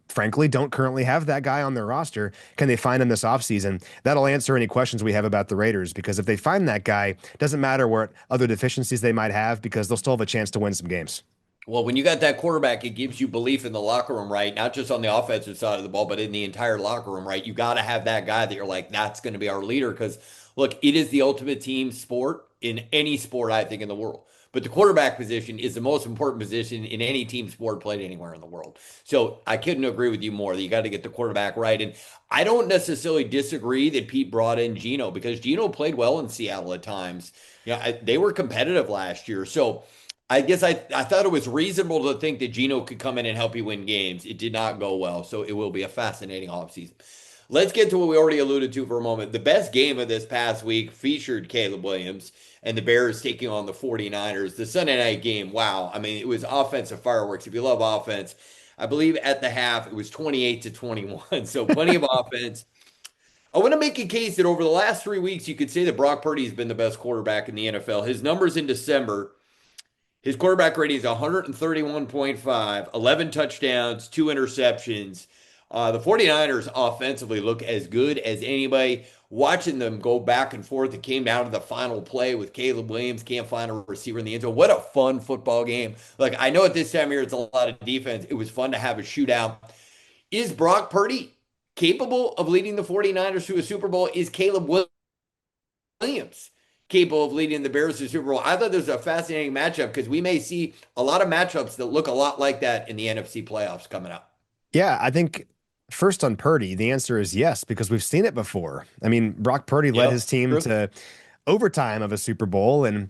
frankly, don't currently have that guy on their roster. Can they find him this offseason? That'll answer any questions we have about the Raiders, because if they find that guy, doesn't matter what other deficiencies they might have, because they'll still have a chance to win some games. Well, when you got that quarterback, it gives you belief in the locker room, right? Not just on the offensive side of the ball, but in the entire locker room, right? You got to have that guy that you're like, that's going to be our leader. Because, look, it is the ultimate team sport in any sport, I think, in the world. But the quarterback position is the most important position in any team sport played anywhere in the world. So I couldn't agree with you more that you got to get the quarterback right. And I don't necessarily disagree that Pete brought in Geno, because Geno played well in Seattle at times. They were competitive last year. So I guess I thought it was reasonable to think that Geno could come in and help you win games. It did not go well, so it will be a fascinating offseason. Let's get to what we already alluded to for a moment. The best game of this past week featured Caleb Williams and the Bears taking on the 49ers. The Sunday night game, wow. I mean, it was offensive fireworks. If you love offense, I believe at the half it was 28-21, so plenty of offense. I want to make a case that over the last 3 weeks, you could say that Brock Purdy has been the best quarterback in the NFL. His numbers in December, his quarterback rating is 131.5, 11 touchdowns, 2 interceptions. The 49ers offensively look as good as anybody. Watching them go back and forth, it came down to the final play with Caleb Williams. Can't find a receiver in the end zone. What a fun football game. Like, I know at this time of year it's a lot of defense. It was fun to have a shootout. Is Brock Purdy capable of leading the 49ers to a Super Bowl? Is Caleb Williams capable of leading the Bears to the Super Bowl? I thought this was a fascinating matchup, because we may see a lot of matchups that look a lot like that in the NFC playoffs coming up. Yeah, I think first on Purdy, the answer is yes, because we've seen it before. I mean, Brock Purdy led his team to overtime of a Super Bowl, and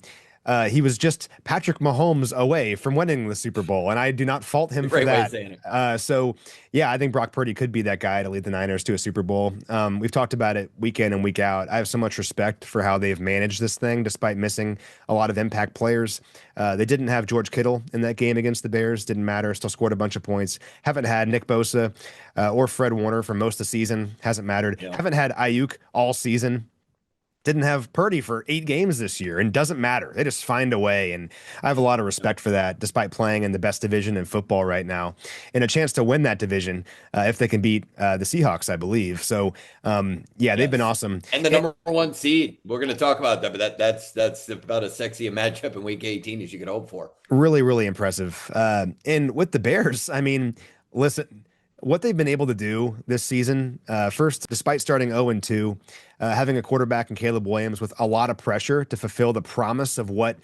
he was just Patrick Mahomes away from winning the Super Bowl, and I do not fault him for that. So, yeah, I think Brock Purdy could be that guy to lead the Niners to a Super Bowl. We've talked about it week in and week out. I have so much respect for how they've managed this thing despite missing a lot of impact players. They didn't have George Kittle in that game against the Bears. Didn't matter. Still scored a bunch of points. Haven't had Nick Bosa or Fred Warner for most of the season. Hasn't mattered. Yeah. Haven't had Ayuk all season. Didn't have Purdy for 8 games this year, and doesn't matter. They just find a way, and I have a lot of respect for that, despite playing in the best division in football right now, and a chance to win that division if they can beat the Seahawks, I believe. So, they've been awesome. And the number 1 seed. We're going to talk about that, but that's about as sexy a matchup in Week 18 as you could hope for. Really, really impressive. And with the Bears, I mean, listen, what they've been able to do this season, first, despite starting 0-2, having a quarterback in Caleb Williams with a lot of pressure to fulfill the promise of what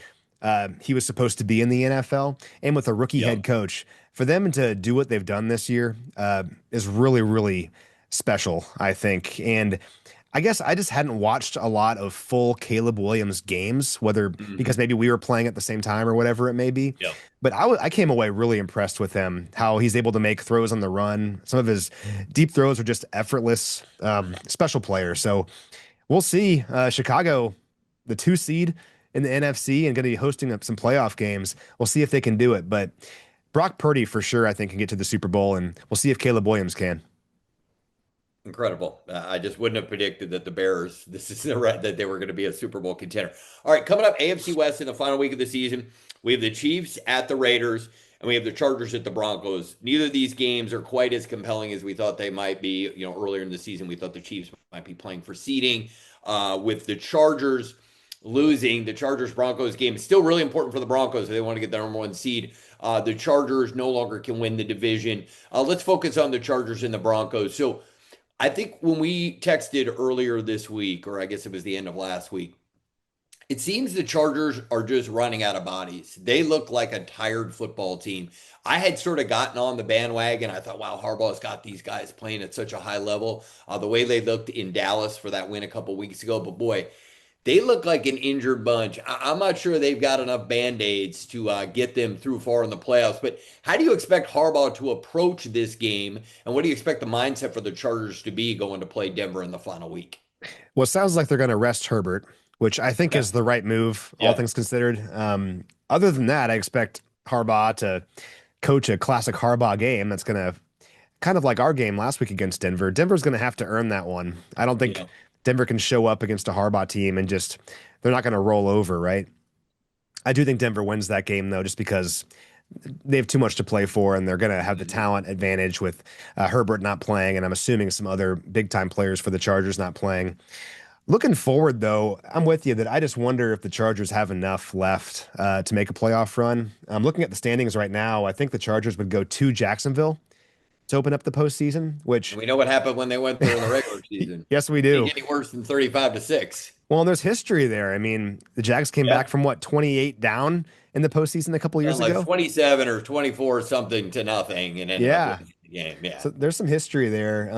he was supposed to be in the NFL, and with a rookie head coach, for them to do what they've done this year is really, really special, I think. And I guess I just hadn't watched a lot of full Caleb Williams games, whether because maybe we were playing at the same time or whatever it may be. Yeah. But I came away really impressed with him, how he's able to make throws on the run. Some of his deep throws are just effortless. Special player. So we'll see. Chicago, the 2 seed in the NFC, and going to be hosting some playoff games. We'll see if they can do it. But Brock Purdy, for sure, I think, can get to the Super Bowl, and we'll see if Caleb Williams can. Incredible. I just wouldn't have predicted that the Bears, that they were going to be a Super Bowl contender. All right, coming up, AFC West in the final week of the season, we have the Chiefs at the Raiders, and we have the Chargers at the Broncos. Neither of these games are quite as compelling as we thought they might be. Earlier in the season, we thought the Chiefs might be playing for seeding. With the Chargers losing, the Chargers-Broncos game is still really important for the Broncos if they want to get the number 1 seed. The Chargers no longer can win the division. Let's focus on the Chargers and the Broncos. So, I think when we texted earlier this week, or I guess it was the end of last week, it seems the Chargers are just running out of bodies. They look like a tired football team. I had sort of gotten on the bandwagon. I thought, wow, Harbaugh's got these guys playing at such a high level. The way they looked in Dallas for that win a couple weeks ago, but boy, they look like an injured bunch. I'm not sure they've got enough band-aids to get them through far in the playoffs. But how do you expect Harbaugh to approach this game? And what do you expect the mindset for the Chargers to be going to play Denver in the final week? Well, it sounds like they're going to rest Herbert, which I think is the right move, all things considered. Other than that, I expect Harbaugh to coach a classic Harbaugh game that's going to kind of like our game last week against Denver. Denver's going to have to earn that one. I don't think Denver can show up against a Harbaugh team and just they're not going to roll over, right? I do think Denver wins that game, though, just because they have too much to play for, and they're going to have the talent advantage with Herbert not playing, and I'm assuming some other big-time players for the Chargers not playing. Looking forward, though, I'm with you that I just wonder if the Chargers have enough left to make a playoff run. I'm looking at the standings right now. I think the Chargers would go to Jacksonville to open up the postseason, which we know what happened when they went there in the regular season. Yes, we do. Didn't get any worse than 35-6. Well, and there's history there. I mean, the Jags came back from 28 down in the postseason a couple years ago, 27 or 24 or something to nothing, and ended up winning the game. Yeah, so there's some history there.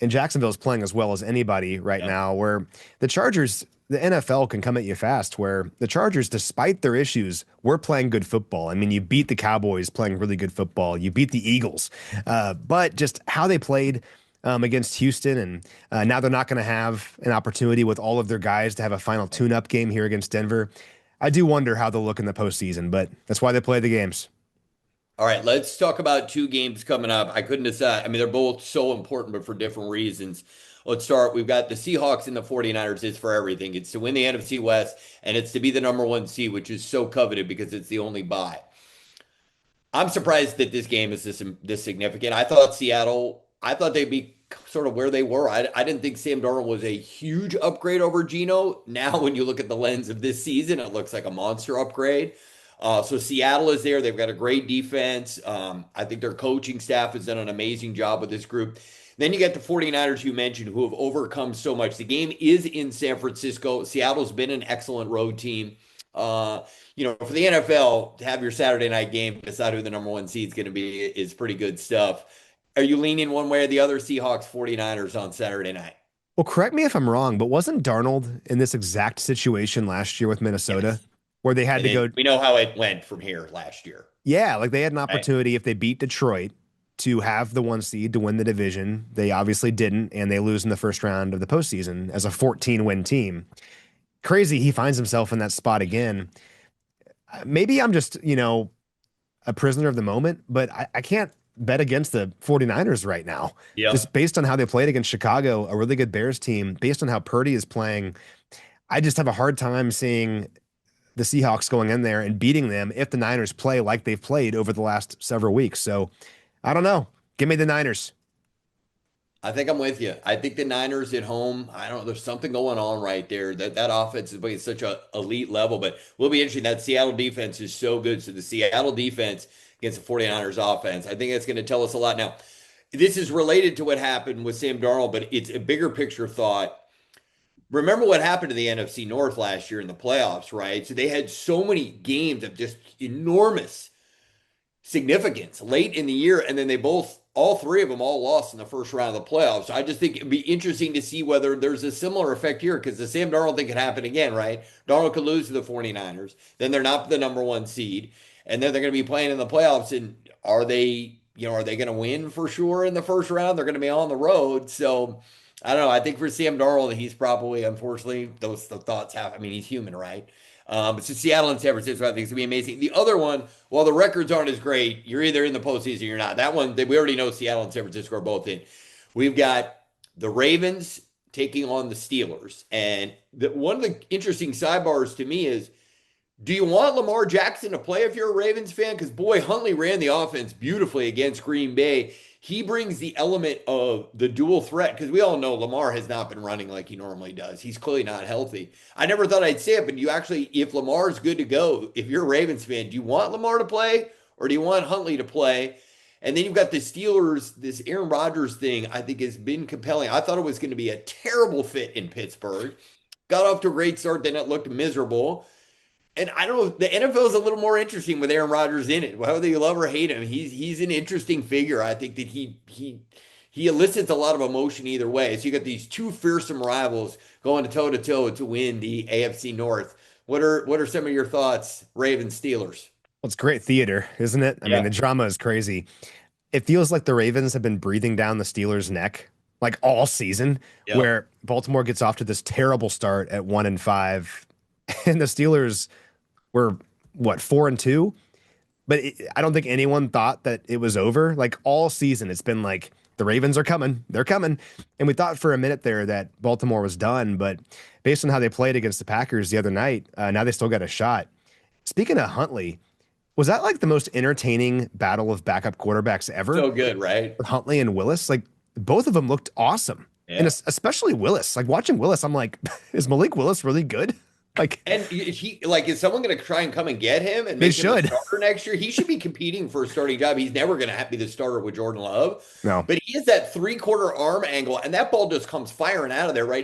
And Jacksonville's playing as well as anybody right now. Where the Chargers, the NFL can come at you fast. Where the Chargers, despite their issues, were playing good football. I mean, you beat the Cowboys playing really good football. You beat the Eagles, but just how they played against Houston, and now they're not going to have an opportunity with all of their guys to have a final tune-up game here against Denver. I do wonder how they'll look in the postseason, but that's why they play the games. All right, let's talk about two games coming up. I couldn't decide. I mean, they're both so important, but for different reasons. Let's start. We've got the Seahawks and the 49ers. It's for everything. It's to win the NFC West, and it's to be the number one seed, which is so coveted because it's the only bye. I'm surprised that this game is this significant. I thought they'd be sort of where they were. I didn't think Sam Darnold was a huge upgrade over Geno. Now, when you look at the lens of this season, it looks like a monster upgrade. So Seattle is there. They've got a great defense. I think their coaching staff has done an amazing job with this group. Then you get the 49ers you mentioned who have overcome so much. The game is in San Francisco. Seattle's been an excellent road team. For the NFL, to have your Saturday night game, decide who the number one seed is going to be is pretty good stuff. Are you leaning one way or the other, Seahawks, 49ers on Saturday night? Well, correct me if I'm wrong, but wasn't Darnold in this exact situation last year with Minnesota where they had to go? We know how it went from here last year. Yeah, like they had an opportunity if they beat Detroit to have the one seed to win the division. They obviously didn't, and they lose in the first round of the postseason as a 14-win team. Crazy he finds himself in that spot again. Maybe I'm just, a prisoner of the moment, but I can't bet against the 49ers right now. Yep. Just based on how they played against Chicago, a really good Bears team, based on how Purdy is playing, I just have a hard time seeing the Seahawks going in there and beating them if the Niners play like they've played over the last several weeks. So I don't know. Give me the Niners. I think I'm with you. I think the Niners at home, I don't know, there's something going on right there. That offense is playing at such an elite level, but will be interesting. That Seattle defense is so good. So the Seattle defense against the 49ers offense, I think that's going to tell us a lot. Now, this is related to what happened with Sam Darnold, but it's a bigger picture thought. Remember what happened to the NFC North last year in the playoffs, right? So they had so many games of just enormous significance late in the year, and then all three of them lost in the first round of the playoffs. So I just think it'd be interesting to see whether there's a similar effect here, because the Sam Darnold thing could happen again, right? Darnold could lose to the 49ers. Then they're not the number one seed. And then they're going to be playing in the playoffs. And are they going to win for sure in the first round? They're going to be on the road. So I don't know. I think for Sam Darnold, he's probably, unfortunately, the thoughts have. I mean, he's human, right? But so Seattle and San Francisco, I think it's going to be amazing. The other one, while the records aren't as great, you're either in the postseason or you're not. That one, we already know Seattle and San Francisco are both in. We've got the Ravens taking on the Steelers. And one of the interesting sidebars to me is, do you want Lamar Jackson to play if you're a Ravens fan? Because, boy, Huntley ran the offense beautifully against Green Bay. He brings the element of the dual threat, because we all know Lamar has not been running like he normally does. He's clearly not healthy. I never thought I'd say it, but you actually, if Lamar's good to go, if you're a Ravens fan, do you want Lamar to play or do you want Huntley to play? And then you've got the Steelers. This Aaron Rodgers thing, I think, has been compelling. I thought it was going to be a terrible fit in Pittsburgh. Got off to a great start, then it looked miserable. And I don't know, the NFL is a little more interesting with Aaron Rodgers in it. Whether you love or hate him, he's an interesting figure. I think that he elicits a lot of emotion either way. So you got these two fearsome rivals going toe to toe to win the AFC North. What are some of your thoughts, Ravens Steelers? Well, it's great theater, isn't it? I mean, the drama is crazy. It feels like the Ravens have been breathing down the Steelers' neck like all season, where Baltimore gets off to this terrible start at 1-5, and the Steelers were 4-2. But I don't think anyone thought that it was over. Like all season, it's been like the Ravens are coming, they're coming, and we thought for a minute there that Baltimore was done. But based on how they played against the Packers the other night, now they still got a shot. Speaking of Huntley, was that like the most entertaining battle of backup quarterbacks ever? So good, right? Huntley and Willis, like both of them looked awesome. Yeah. And especially Willis. Like watching Willis, I'm like, is Malik Willis really good? Like, and is someone going to try and come and get him and make him a starter next year? He should be competing for a starting job. He's never going to be the starter with Jordan Love. No, but he has that 3/4 arm angle, and that ball just comes firing out of there, right?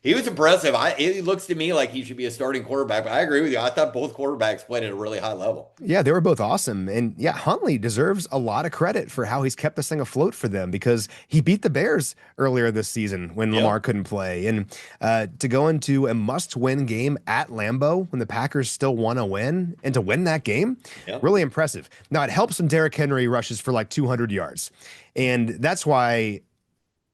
He was impressive. It looks to me like he should be a starting quarterback, but I agree with you. I thought both quarterbacks played at a really high level. Yeah, they were both awesome. And yeah, Huntley deserves a lot of credit for how he's kept this thing afloat for them, because he beat the Bears earlier this season when Lamar couldn't play. And to go into a must-win game at Lambeau when the Packers still want to win, and to win that game, really impressive. Now, it helps when Derrick Henry rushes for like 200 yards. And that's why,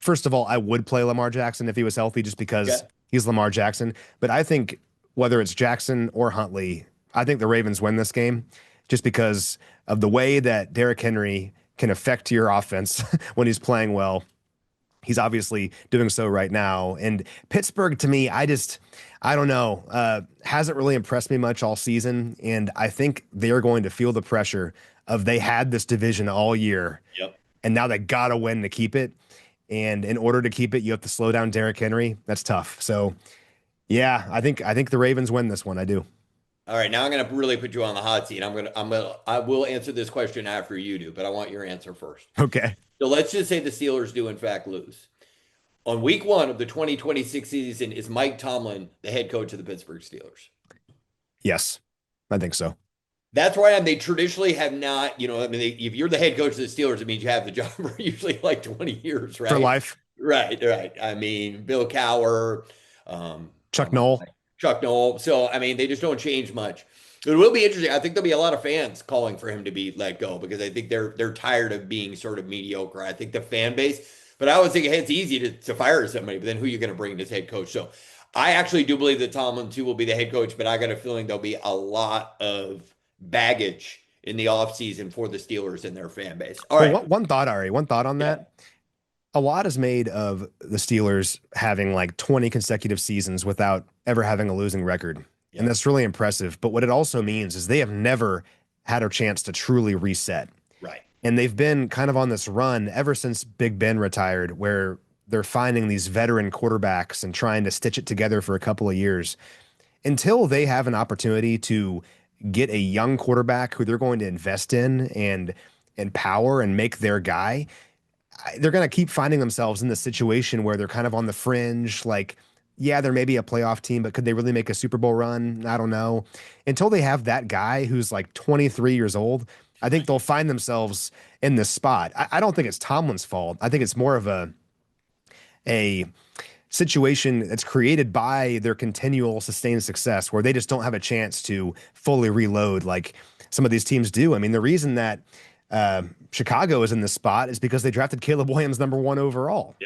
first of all, I would play Lamar Jackson if he was healthy, just because he's Lamar Jackson. But I think whether it's Jackson or Huntley, I think the Ravens win this game just because of the way that Derrick Henry can affect your offense when he's playing well. He's obviously doing so right now. And Pittsburgh, to me, I don't know, hasn't really impressed me much all season. And I think they're going to feel the pressure of they had this division all year. And now they got to win to keep it. And in order to keep it, you have to slow down Derrick Henry. That's tough. So, yeah, I think the Ravens win this one. I do. All right, now I'm going to really put you on the hot seat. I will answer this question after you do, but I want your answer first. Okay. So let's just say the Steelers do in fact lose. On week 1 of the 2026 season, is Mike Tomlin the head coach of the Pittsburgh Steelers? Yes, I think so. That's why they traditionally have not, if you're the head coach of the Steelers, it means you have the job for usually like 20 years, right? For life. Right. I mean, Bill Cowher, Chuck Noll. So, I mean, they just don't change much. It will be interesting. I think there'll be a lot of fans calling for him to be let go, because I think they're tired of being sort of mediocre. I think the fan base, but I would think it's easy to fire somebody, but then who are you going to bring as head coach? So I actually do believe that Tomlin too will be the head coach, but I got a feeling there'll be a lot of baggage in the offseason for the Steelers and their fan base. All right. One thought, Ari. One thought on that. A lot is made of the Steelers having like 20 consecutive seasons without ever having a losing record. And that's really impressive. But what it also means is they have never had a chance to truly reset. Right. And they've been kind of on this run ever since Big Ben retired, where they're finding these veteran quarterbacks and trying to stitch it together for a couple of years until they have an opportunity to get a young quarterback who they're going to invest in and empower and make their guy. They're going to keep finding themselves in the situation where they're kind of on the fringe. Like, yeah, there may be a playoff team, but could they really make a Super Bowl run? I don't know. Until they have that guy who's like 23 years old, I think they'll find themselves in this spot. I don't think it's Tomlin's fault. I think it's more of a situation that's created by their continual sustained success, where they just don't have a chance to fully reload like some of these teams do. I mean, the reason that Chicago is in this spot is because they drafted Caleb Williams #1 overall.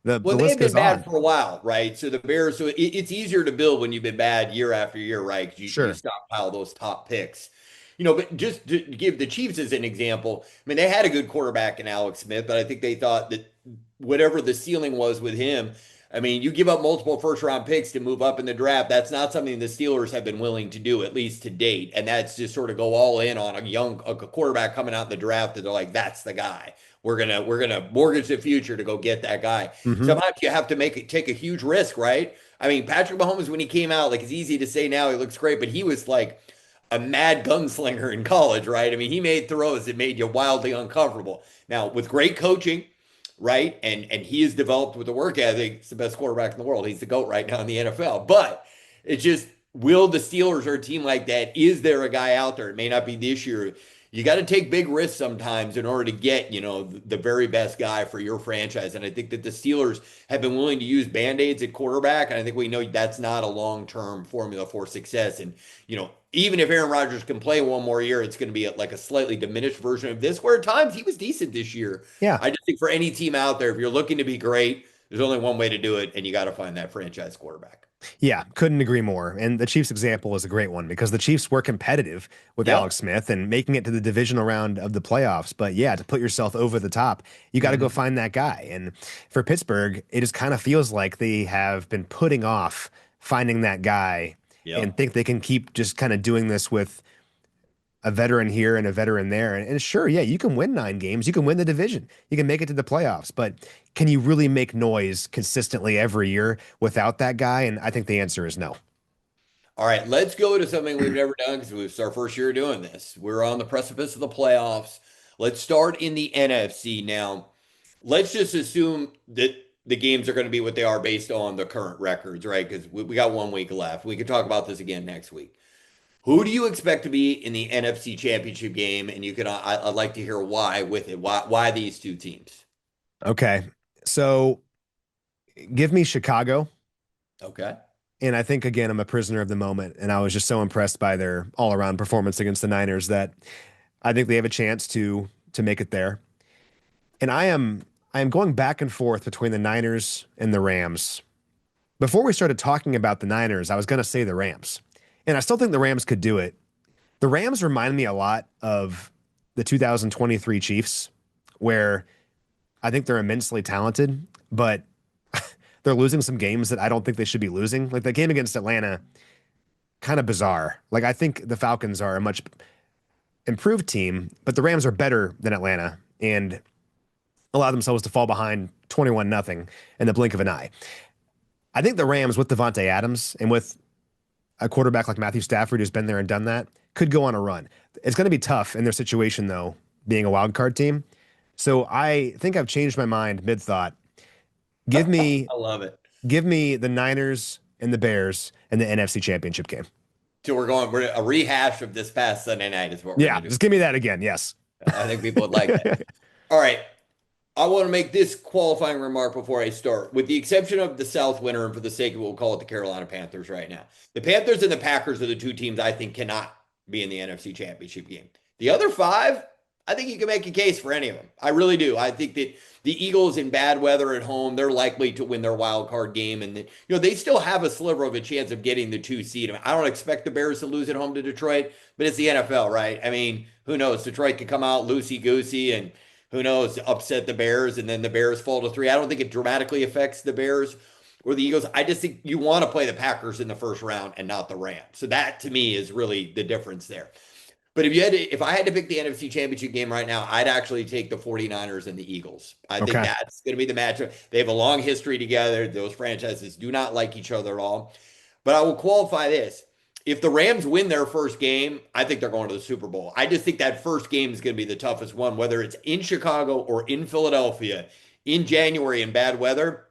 The they've been bad for a while, right? So the Bears, it's easier to build when you've been bad year after year, right? You stockpile those top picks. But just to give the Chiefs as an example, I mean, they had a good quarterback in Alex Smith, but I think they thought that whatever the ceiling was with him, I mean, you give up multiple first-round picks to move up in the draft. That's not something the Steelers have been willing to do, at least to date. And that's just sort of go all in on a quarterback coming out in the draft that they're like, that's the guy. We're gonna mortgage the future to go get that guy. Sometimes you have to take a huge risk, right? I mean, Patrick Mahomes, when he came out, like, it's easy to say now he looks great, but he was like a mad gunslinger in college, right? I mean, he made throws that made you wildly uncomfortable. Now, with great coaching, right? And he is developed with the work ethic. He's the best quarterback in the world. He's the GOAT right now in the NFL. But it's just, will the Steelers or a team like that, is there a guy out there? It may not be this year. You got to take big risks sometimes in order to get, the very best guy for your franchise. And I think that the Steelers have been willing to use Band-Aids at quarterback. And I think we know that's not a long-term formula for success. And, even if Aaron Rodgers can play one more year, it's going to be like a slightly diminished version of this, where at times he was decent this year. Yeah. I just think for any team out there, if you're looking to be great, there's only one way to do it, and you got to find that franchise quarterback. Yeah, couldn't agree more. And the Chiefs example is a great one because the Chiefs were competitive with Alex Smith and making it to the divisional round of the playoffs. But yeah, to put yourself over the top, you got to go find that guy. And for Pittsburgh, it just kind of feels like they have been putting off finding that guy and think they can keep just kind of doing this with a veteran here and a veteran there. And sure, yeah, you can win 9 games. You can win the division. You can make it to the playoffs. But can you really make noise consistently every year without that guy? And I think the answer is no. All right, let's go to something we've never done because it's our first year doing this. We're on the precipice of the playoffs. Let's start in the NFC now. Let's just assume that the games are going to be what they are based on the current records, right? Because we got 1 week left. We can talk about this again next week. Who do you expect to be in the NFC Championship game? And I'd like to hear why with it. Why these two teams? Okay, so give me Chicago. Okay. And I think, again, I'm a prisoner of the moment. And I was just so impressed by their all-around performance against the Niners that I think they have a chance to make it there. And I am going back and forth between the Niners and the Rams. Before we started talking about the Niners, I was going to say the Rams. And I still think the Rams could do it. The Rams remind me a lot of the 2023 Chiefs, where I think they're immensely talented, but they're losing some games that I don't think they should be losing. Like the game against Atlanta, kind of bizarre. Like I think the Falcons are a much improved team, but the Rams are better than Atlanta and allow themselves to fall behind 21-0 in the blink of an eye. I think the Rams with Devontae Adams and with a quarterback like Matthew Stafford, who's been there and done that, could go on a run. It's going to be tough in their situation, though, being a wild card team. So I think I've changed my mind mid-thought. Give me I love it. Give me the Niners and the Bears in the NFC Championship game. So we're a rehash of this past Sunday night is what we're going to do. Just give me that again. Yes. I think people would like that. All right. I want to make this qualifying remark before I start. With the exception of the South winner, and for the sake of it, we'll call it the Carolina Panthers right now. The Panthers and the Packers are the two teams I think cannot be in the NFC Championship game. The other 5, I think you can make a case for any of them. I really do. I think that the Eagles in bad weather at home, they're likely to win their wild card game. And, they still have a sliver of a chance of getting the 2 seed. I don't expect the Bears to lose at home to Detroit, but it's the NFL, right? I mean, who knows? Detroit could come out loosey-goosey and who knows, upset the Bears, and then the Bears fall to 3. I don't think it dramatically affects the Bears or the Eagles. I just think you want to play the Packers in the first round and not the Rams. So that, to me, is really the difference there. But if I had to pick the NFC Championship game right now, I'd actually take the 49ers and the Eagles. I think that's going to be the matchup. They have a long history together. Those franchises do not like each other at all. But I will qualify this. If the Rams win their first game, I think they're going to the Super Bowl. I just think that first game is going to be the toughest one, whether it's in Chicago or in Philadelphia in January in bad weather.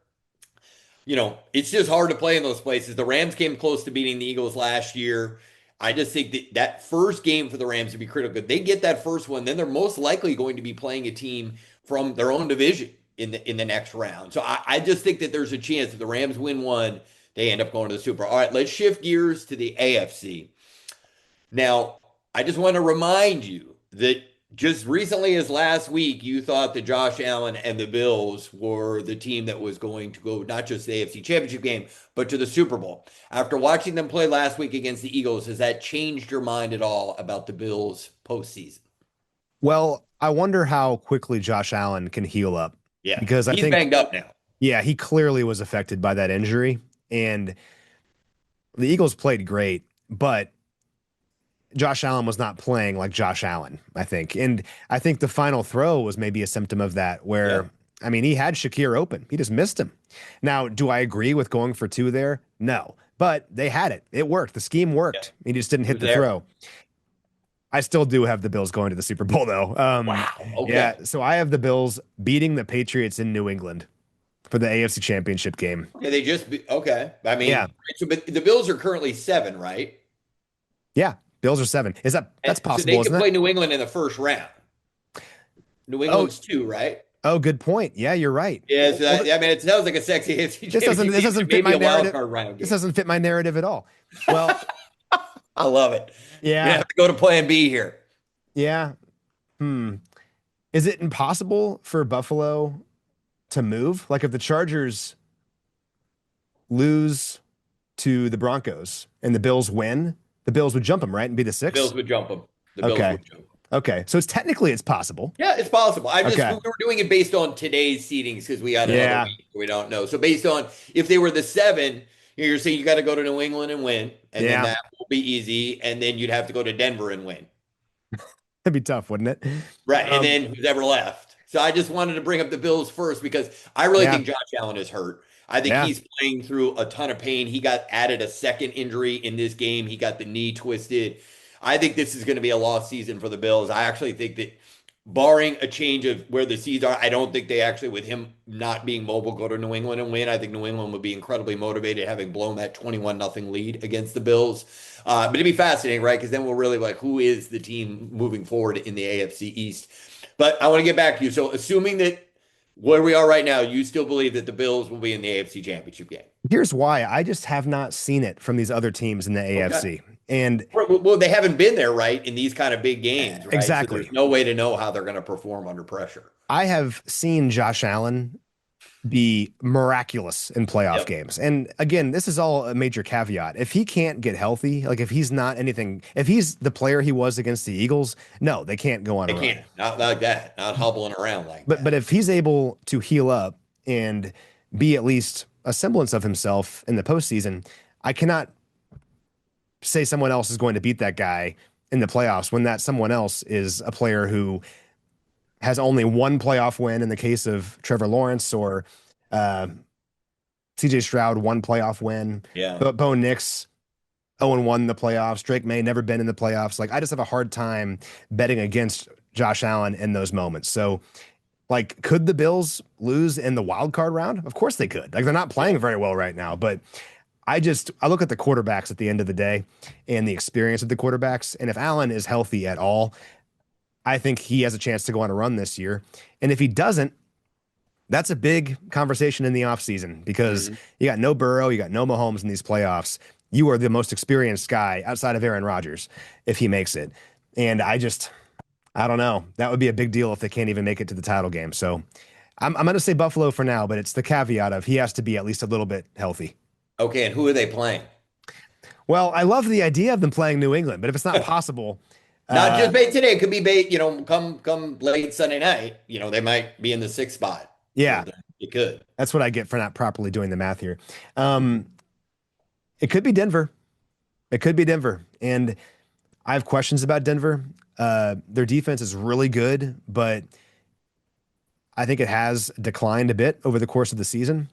It's just hard to play in those places. The Rams came close to beating the Eagles last year. I just think that first game for the Rams would be critical. If they get that first one, then they're most likely going to be playing a team from their own division in the next round. So I just think that there's a chance if the Rams win one, they end up going to the Super Bowl. All right, let's shift gears to the AFC. Now, I just want to remind you that just recently as last week, you thought that Josh Allen and the Bills were the team that was going to go not just the AFC Championship game, but to the Super Bowl. After watching them play last week against the Eagles, has that changed your mind at all about the Bills postseason? Well, I wonder how quickly Josh Allen can heal up. Yeah, because he's banged up now. Yeah, he clearly was affected by that injury. And the Eagles played great, but Josh Allen was not playing like Josh Allen, I think. And I think the final throw was maybe a symptom of that where, he had Shakir open. He just missed him. Now, do I agree with going for 2 there? No. But they had it. It worked. The scheme worked. He just didn't hit the throw. I still do have the Bills going to the Super Bowl, though. Wow. Okay. Yeah, so I have the Bills beating the Patriots in New England for the AFC Championship game. Okay, okay. I mean, Yeah. so but the Bills are currently 7, right? Yeah, Bills are 7. That's So possible, they could isn't play it? New England in the first round. New England's 2, right? Oh, good point. Yeah, you're right. Yeah, so I mean, it sounds like a sexy AFC This doesn't championship, fit my maybe a wild narrative. card round game. This doesn't fit my narrative at all. Well, I love it. yeah. You have to go to plan B here. Yeah. Is it impossible for Buffalo to move? Like if the Chargers lose to the Broncos and the Bills win, the Bills would jump them, right? And be the 6? Bills would jump them. The Bills Okay. would jump them. Okay. So it's possible. Yeah, it's possible. Okay. We were doing it based on today's seedings because we had Yeah. another week. We don't know. So based on if they were the 7, you're saying you got to go to New England and win, and Yeah. then that will be easy, and then you'd have to go to Denver and win. That'd be tough, wouldn't it? Right. And then who's ever left. So I just wanted to bring up the Bills first because I really Yeah. think Josh Allen is hurt. I think Yeah. he's playing through a ton of pain. He got added a second injury in this game. He got the knee twisted. I think this is going to be a lost season for the Bills. I actually think that barring a change of where the seeds are, I don't think they actually, with him not being mobile, go to New England and win. I think New England would be incredibly motivated having blown that 21-0 lead against the Bills. But it'd be fascinating, right? Because then we'll really like who is the team moving forward in the AFC East. But I want to get back to you. So assuming that where we are right now, you still believe that the Bills will be in the AFC Championship game? Here's why. I just have not seen it from these other teams in the AFC. And Well, they haven't been there, right, in these kind of big games, right? Exactly. So there's no way to know how they're going to perform under pressure. I have seen Josh Allen be miraculous in playoff Yep. games. And again, this is all a major caveat. If he can't get healthy, like if he's not anything, if he's the player he was against the Eagles, no, they can't go on They a run. can't. Not like that. Not hobbling around like But that. but if he's able to heal up and be at least a semblance of himself in the postseason, I cannot say someone else is going to beat that guy in the playoffs when that someone else is a player who has only one playoff win in the case of Trevor Lawrence or CJ Stroud, one playoff win. Yeah. But Bo Nix, 0-1 in the playoffs. Drake May never been in the playoffs. Like I just have a hard time betting against Josh Allen in those moments. So like, could the Bills lose in the wild card round? Of course they could. Like they're not playing very well right now, but I look at the quarterbacks at the end of the day and the experience of the quarterbacks. And if Allen is healthy at all, I think he has a chance to go on a run this year. And if he doesn't, that's a big conversation in the offseason because you got no Burrow, you got no Mahomes in these playoffs. You are the most experienced guy outside of Aaron Rodgers if he makes it. And I don't know. That would be a big deal if they can't even make it to the title game. So I'm going to say Buffalo for now, but it's the caveat of he has to be at least a little bit healthy. Okay, and who are they playing? Well, I love the idea of them playing New England, but if it's not possible, Not just bait today. It could be bait, come late Sunday night. They might be in the 6th spot. yeah, It could. that's what I get for not properly doing the math here. It could be Denver. It could be Denver. And I have questions about Denver. Their defense is really good, but I think it has declined a bit over the course of the season.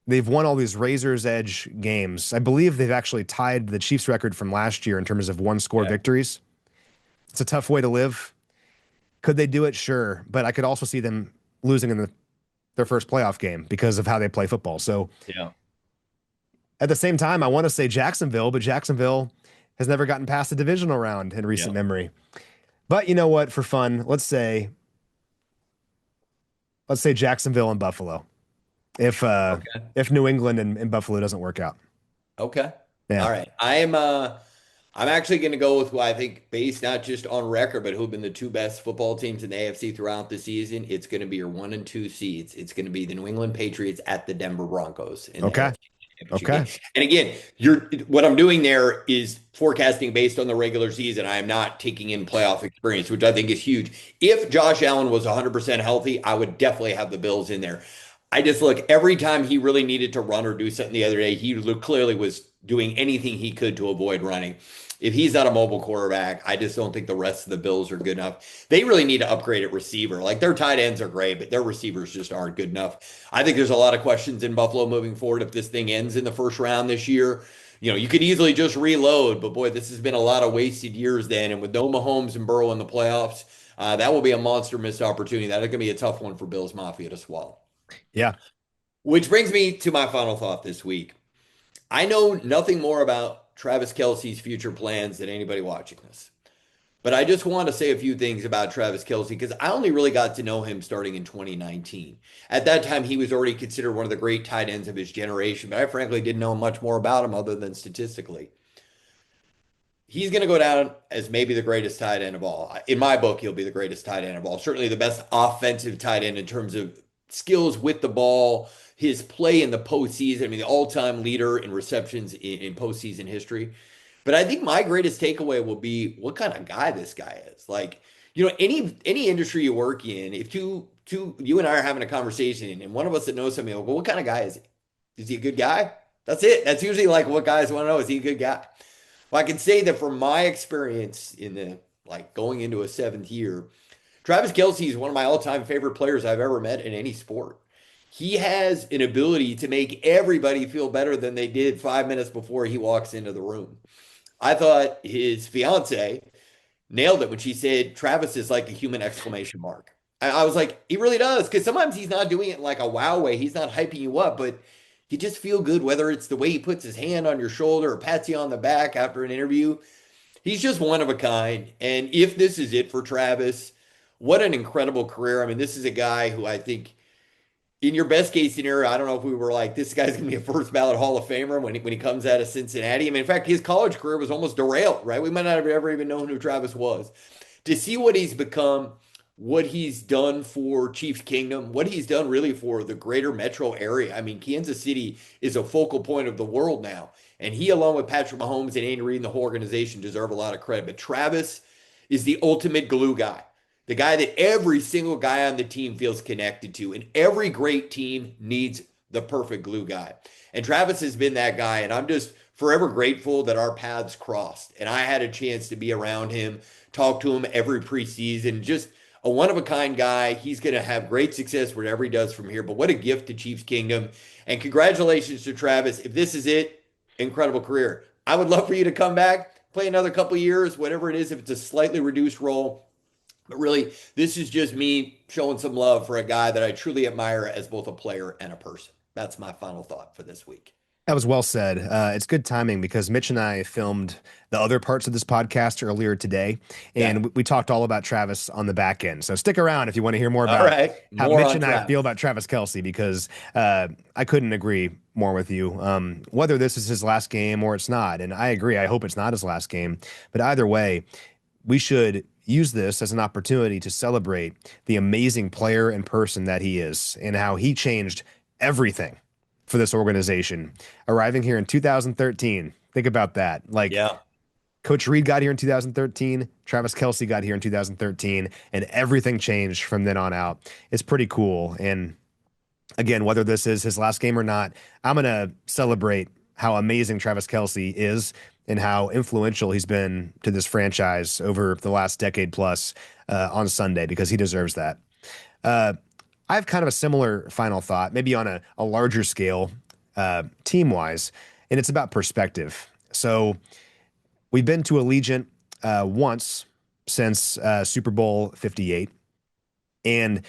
They've won all these razor's edge games. I believe they've actually tied the Chiefs record from last year in terms of one-score victories. It's a tough way to live. Could they do it? Sure. But I could also see them losing in their first playoff game because of how they play football. So Yeah. at the same time, I want to say Jacksonville, but Jacksonville has never gotten past the divisional round in recent memory. But you know what? For fun, let's say Jacksonville and Buffalo. If New England and Buffalo doesn't work out. Okay. Yeah. All right. I'm actually going to go with who I think, based not just on record, but who've been the 2 best football teams in the AFC throughout the season. It's going to be your 1 and 2 seeds. It's going to be the New England Patriots at the Denver Broncos. In the Okay. AFC Championship Okay. game. And again, what I'm doing there is forecasting based on the regular season. I am not taking in playoff experience, which I think is huge. If Josh Allen was 100% healthy, I would definitely have the Bills in there. I just look, every time he really needed to run or do something the other day, he clearly was doing anything he could to avoid running. If he's not a mobile quarterback, I just don't think the rest of the Bills are good enough. They really need to upgrade at receiver. Like their tight ends are great, but their receivers just aren't good enough. I think there's a lot of questions in Buffalo moving forward if this thing ends in the first round this year. You could easily just reload, but boy, this has been a lot of wasted years then. And with no Mahomes and Burrow in the playoffs, that will be a monster missed opportunity. That is going to be a tough one for Bills Mafia to swallow. Yeah. Which brings me to my final thought this week. I know nothing more about Travis Kelce's future plans than anybody watching this. But I just want to say a few things about Travis Kelce because I only really got to know him starting in 2019. At that time, he was already considered one of the great tight ends of his generation, but I frankly didn't know much more about him other than statistically. He's going to go down as maybe the greatest tight end of all. In my book, he'll be the greatest tight end of all. Certainly the best offensive tight end in terms of skills with the ball, his play in the postseason. I mean, the all-time leader in receptions in postseason history. But I think my greatest takeaway will be what kind of guy this guy is. Like, any industry you work in, if you and I are having a conversation and one of us that knows something, well, what kind of guy is he? Is he a good guy? That's it. That's usually like what guys want to know. Is he a good guy? Well, I can say that from my experience in the going into a seventh year, Travis Kelce is one of my all-time favorite players I've ever met in any sport. He has an ability to make everybody feel better than they did 5 minutes before he walks into the room. I thought his fiance nailed it when she said Travis is like a human exclamation mark. I was like, he really does, because sometimes he's not doing it in like a wow way. He's not hyping you up, but you just feel good, whether it's the way he puts his hand on your shoulder or pats you on the back after an interview. He's just one of a kind. And if this is it for Travis, what an incredible career. I mean, this is a guy who I think in your best case scenario, I don't know if we were like, this guy's going to be a first ballot Hall of Famer when he comes out of Cincinnati. I mean, in fact, his college career was almost derailed, right? We might not have ever even known who Travis was. To see what he's become, what he's done for Chiefs Kingdom, what he's done really for the greater metro area. I mean, Kansas City is a focal point of the world now. And he, along with Patrick Mahomes and Andy Reid and the whole organization, deserve a lot of credit. But Travis is the ultimate glue guy. The guy that every single guy on the team feels connected to. And every great team needs the perfect glue guy. And Travis has been that guy. And I'm just forever grateful that our paths crossed. And I had a chance to be around him, talk to him every preseason. Just a one-of-a-kind guy. He's going to have great success whatever he does from here. But what a gift to Chiefs Kingdom. And congratulations to Travis. If this is it, incredible career. I would love for you to come back, play another couple of years, whatever it is, if it's a slightly reduced role. But really, this is just me showing some love for a guy that I truly admire as both a player and a person. That's my final thought for this week. That was well said. It's good timing because Mitch and I filmed the other parts of this podcast earlier today, and we talked all about Travis on the back end. So stick around if you want to hear more about how Mitch and I feel about Travis Kelce, because I couldn't agree more with you. Whether this is his last game or it's not, and I agree, I hope it's not his last game, but either way, we should use this as an opportunity to celebrate the amazing player and person that he is and how he changed everything for this organization. Arriving here in 2013. Think about that. Coach Reid got here in 2013. Travis Kelce got here in 2013, and everything changed from then on out. It's pretty cool. And again, whether this is his last game or not, I'm going to celebrate how amazing Travis Kelce is and how influential he's been to this franchise over the last decade plus on Sunday, because he deserves that. I have kind of a similar final thought, maybe on a larger scale, team-wise, and it's about perspective. So we've been to Allegiant once since Super Bowl 58, and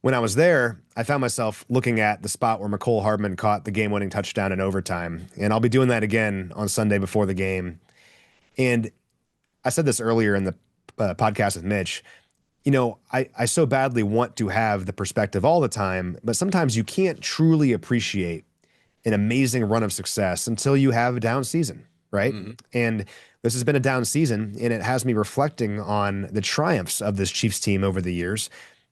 when I was there, I found myself looking at the spot where McCole Hardman caught the game-winning touchdown in overtime. And I'll be doing that again on Sunday before the game. And I said this earlier in the podcast with Mitch. I so badly want to have the perspective all the time, but sometimes you can't truly appreciate an amazing run of success until you have a down season, right? Mm-hmm. And this has been a down season, and it has me reflecting on the triumphs of this Chiefs team over the years.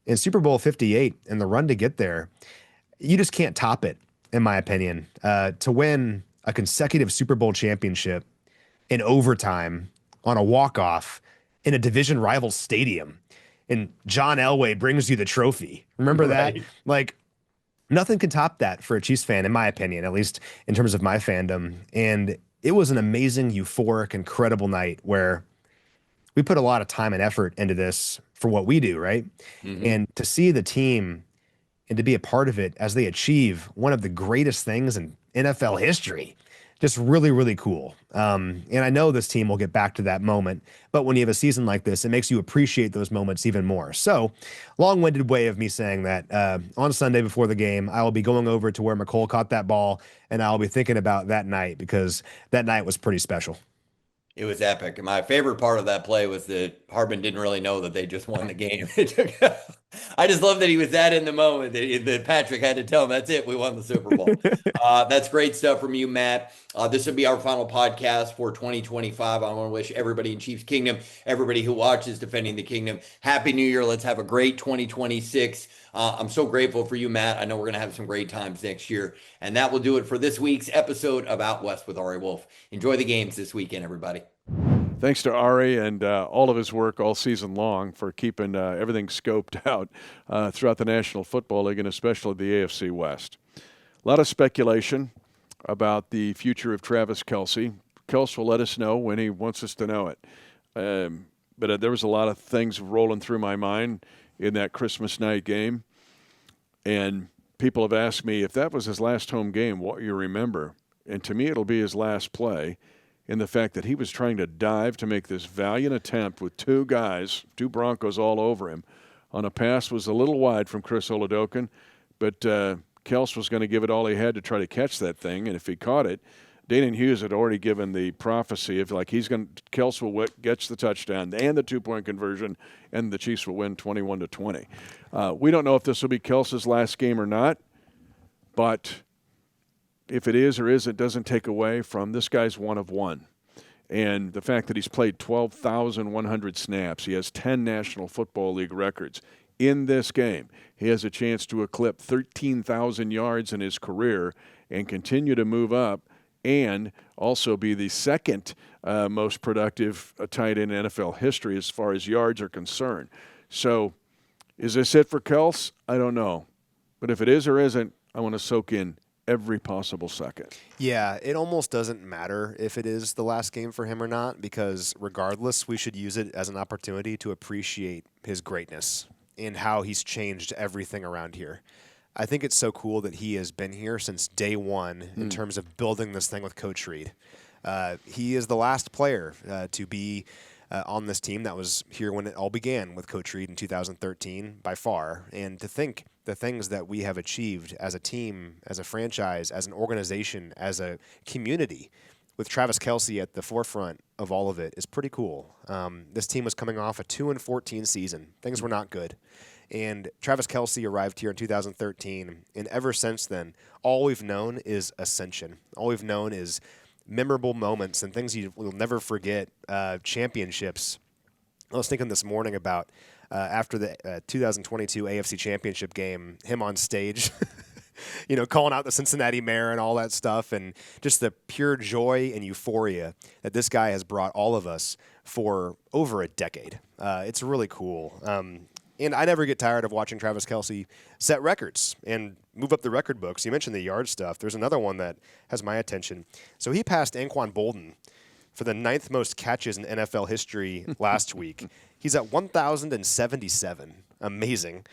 In Super Bowl 58 and the run to get there, you just can't top it, in my opinion. To win a consecutive Super Bowl championship in overtime on a walk-off in a division rival stadium, and John Elway brings you the trophy. Remember that? Nothing can top that for a Chiefs fan, in my opinion, at least in terms of my fandom. And it was an amazing, euphoric, incredible night where we put a lot of time and effort into this for what we do, right? Mm-hmm. And to see the team and to be a part of it as they achieve one of the greatest things in NFL history, just really, really cool. And I know this team will get back to that moment, but when you have a season like this, it makes you appreciate those moments even more. So, long-winded way of me saying that on Sunday before the game, I will be going over to where McCole caught that ball, and I'll be thinking about that night because that night was pretty special. It was epic. And my favorite part of that play was that Hardman didn't really know that they just won the game. I just love that he was that in the moment that Patrick had to tell him, that's it, we won the Super Bowl. That's great stuff from you, Matt. This will be our final podcast for 2025. I want to wish everybody in Chiefs Kingdom, everybody who watches Defending the Kingdom, Happy New Year. Let's have a great 2026. I'm so grateful for you, Matt. I know we're going to have some great times next year. And that will do it for this week's episode of Out West with Ari Wolfe. Enjoy the games this weekend, everybody. Thanks to Ari and all of his work all season long for keeping everything scoped out throughout the National Football League and especially the AFC West. A lot of speculation about the future of Travis Kelce. Kelce will let us know when he wants us to know it. But there was a lot of things rolling through my mind in that Christmas night game. And people have asked me if that was his last home game, what you remember. And to me, it'll be his last play. In the fact that he was trying to dive to make this valiant attempt with two Broncos all over him. On a pass was a little wide from Chris Oladokun, but Kelce was going to give it all he had to try to catch that thing, and if he caught it, Dayton Hughes had already given the prophecy of Kelce will get the touchdown and the 2-point conversion, and the Chiefs will win 21-20. We don't know if this will be Kelce's last game or not, but if it is or isn't, doesn't take away from this guy's one of one. And the fact that he's played 12,100 snaps, he has 10 National Football League records. In this game, he has a chance to eclipse 13,000 yards in his career and continue to move up and also be the second most productive tight end in NFL history as far as yards are concerned. So is this it for Kelce? I don't know. But if it is or isn't, I want to soak in every possible second. Yeah, it almost doesn't matter if it is the last game for him or not, because regardless, we should use it as an opportunity to appreciate his greatness and how he's changed everything around here. I think it's so cool that he has been here since day one in terms of building this thing with Coach Reid. He is the last player to be on this team that was here when it all began with Coach Reid in 2013 by far. And to think the things that we have achieved as a team, as a franchise, as an organization, as a community, with Travis Kelce at the forefront of all of it is pretty cool. This team was coming off a 2-14 season. Things were not good. And Travis Kelce arrived here in 2013, and ever since then, all we've known is ascension. All we've known is memorable moments and things you will never forget, championships. I was thinking this morning about after the 2022 AFC Championship game, him on stage, calling out the Cincinnati mayor and all that stuff, and just the pure joy and euphoria that this guy has brought all of us for over a decade. It's really cool. And I never get tired of watching Travis Kelce set records and move up the record books. You mentioned the yard stuff. There's another one that has my attention. So he passed Anquan Boldin for the 9th most catches in NFL history last week. He's at 1,077. Amazing.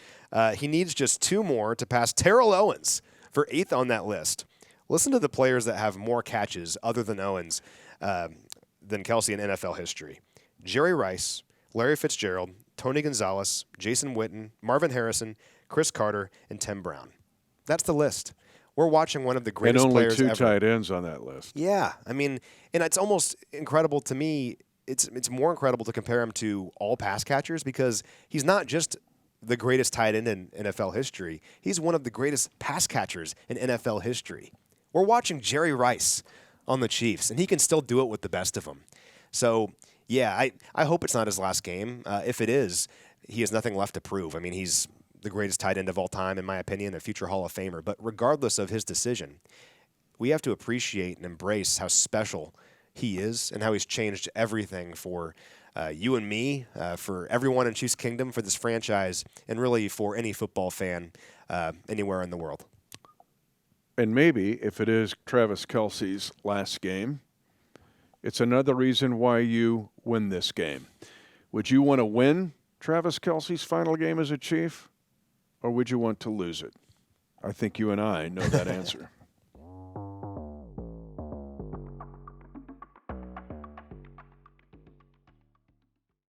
He needs just 2 more to pass Terrell Owens for 8th on that list. Listen to the players that have more catches other than Owens than Kelce in NFL history. Jerry Rice, Larry Fitzgerald, Tony Gonzalez, Jason Witten, Marvin Harrison, Chris Carter, and Tim Brown. That's the list. We're watching one of the greatest players ever. And only 2 tight ends on that list. Yeah. I mean, and it's almost incredible to me. It's more incredible to compare him to all pass catchers because he's not just the greatest tight end in NFL history. He's one of the greatest pass catchers in NFL history. We're watching Jerry Rice on the Chiefs, and he can still do it with the best of them. So, yeah, I hope it's not his last game. If it is, he has nothing left to prove. I mean, he's the greatest tight end of all time, in my opinion, a future Hall of Famer. But regardless of his decision, we have to appreciate and embrace how special he is and how he's changed everything for you and me, for everyone in Chiefs Kingdom, for this franchise, and really for any football fan anywhere in the world. And maybe if it is Travis Kelce's last game, it's another reason why you win this game. Would you want to win Travis Kelce's final game as a Chief, or would you want to lose it? I think you and I know that answer.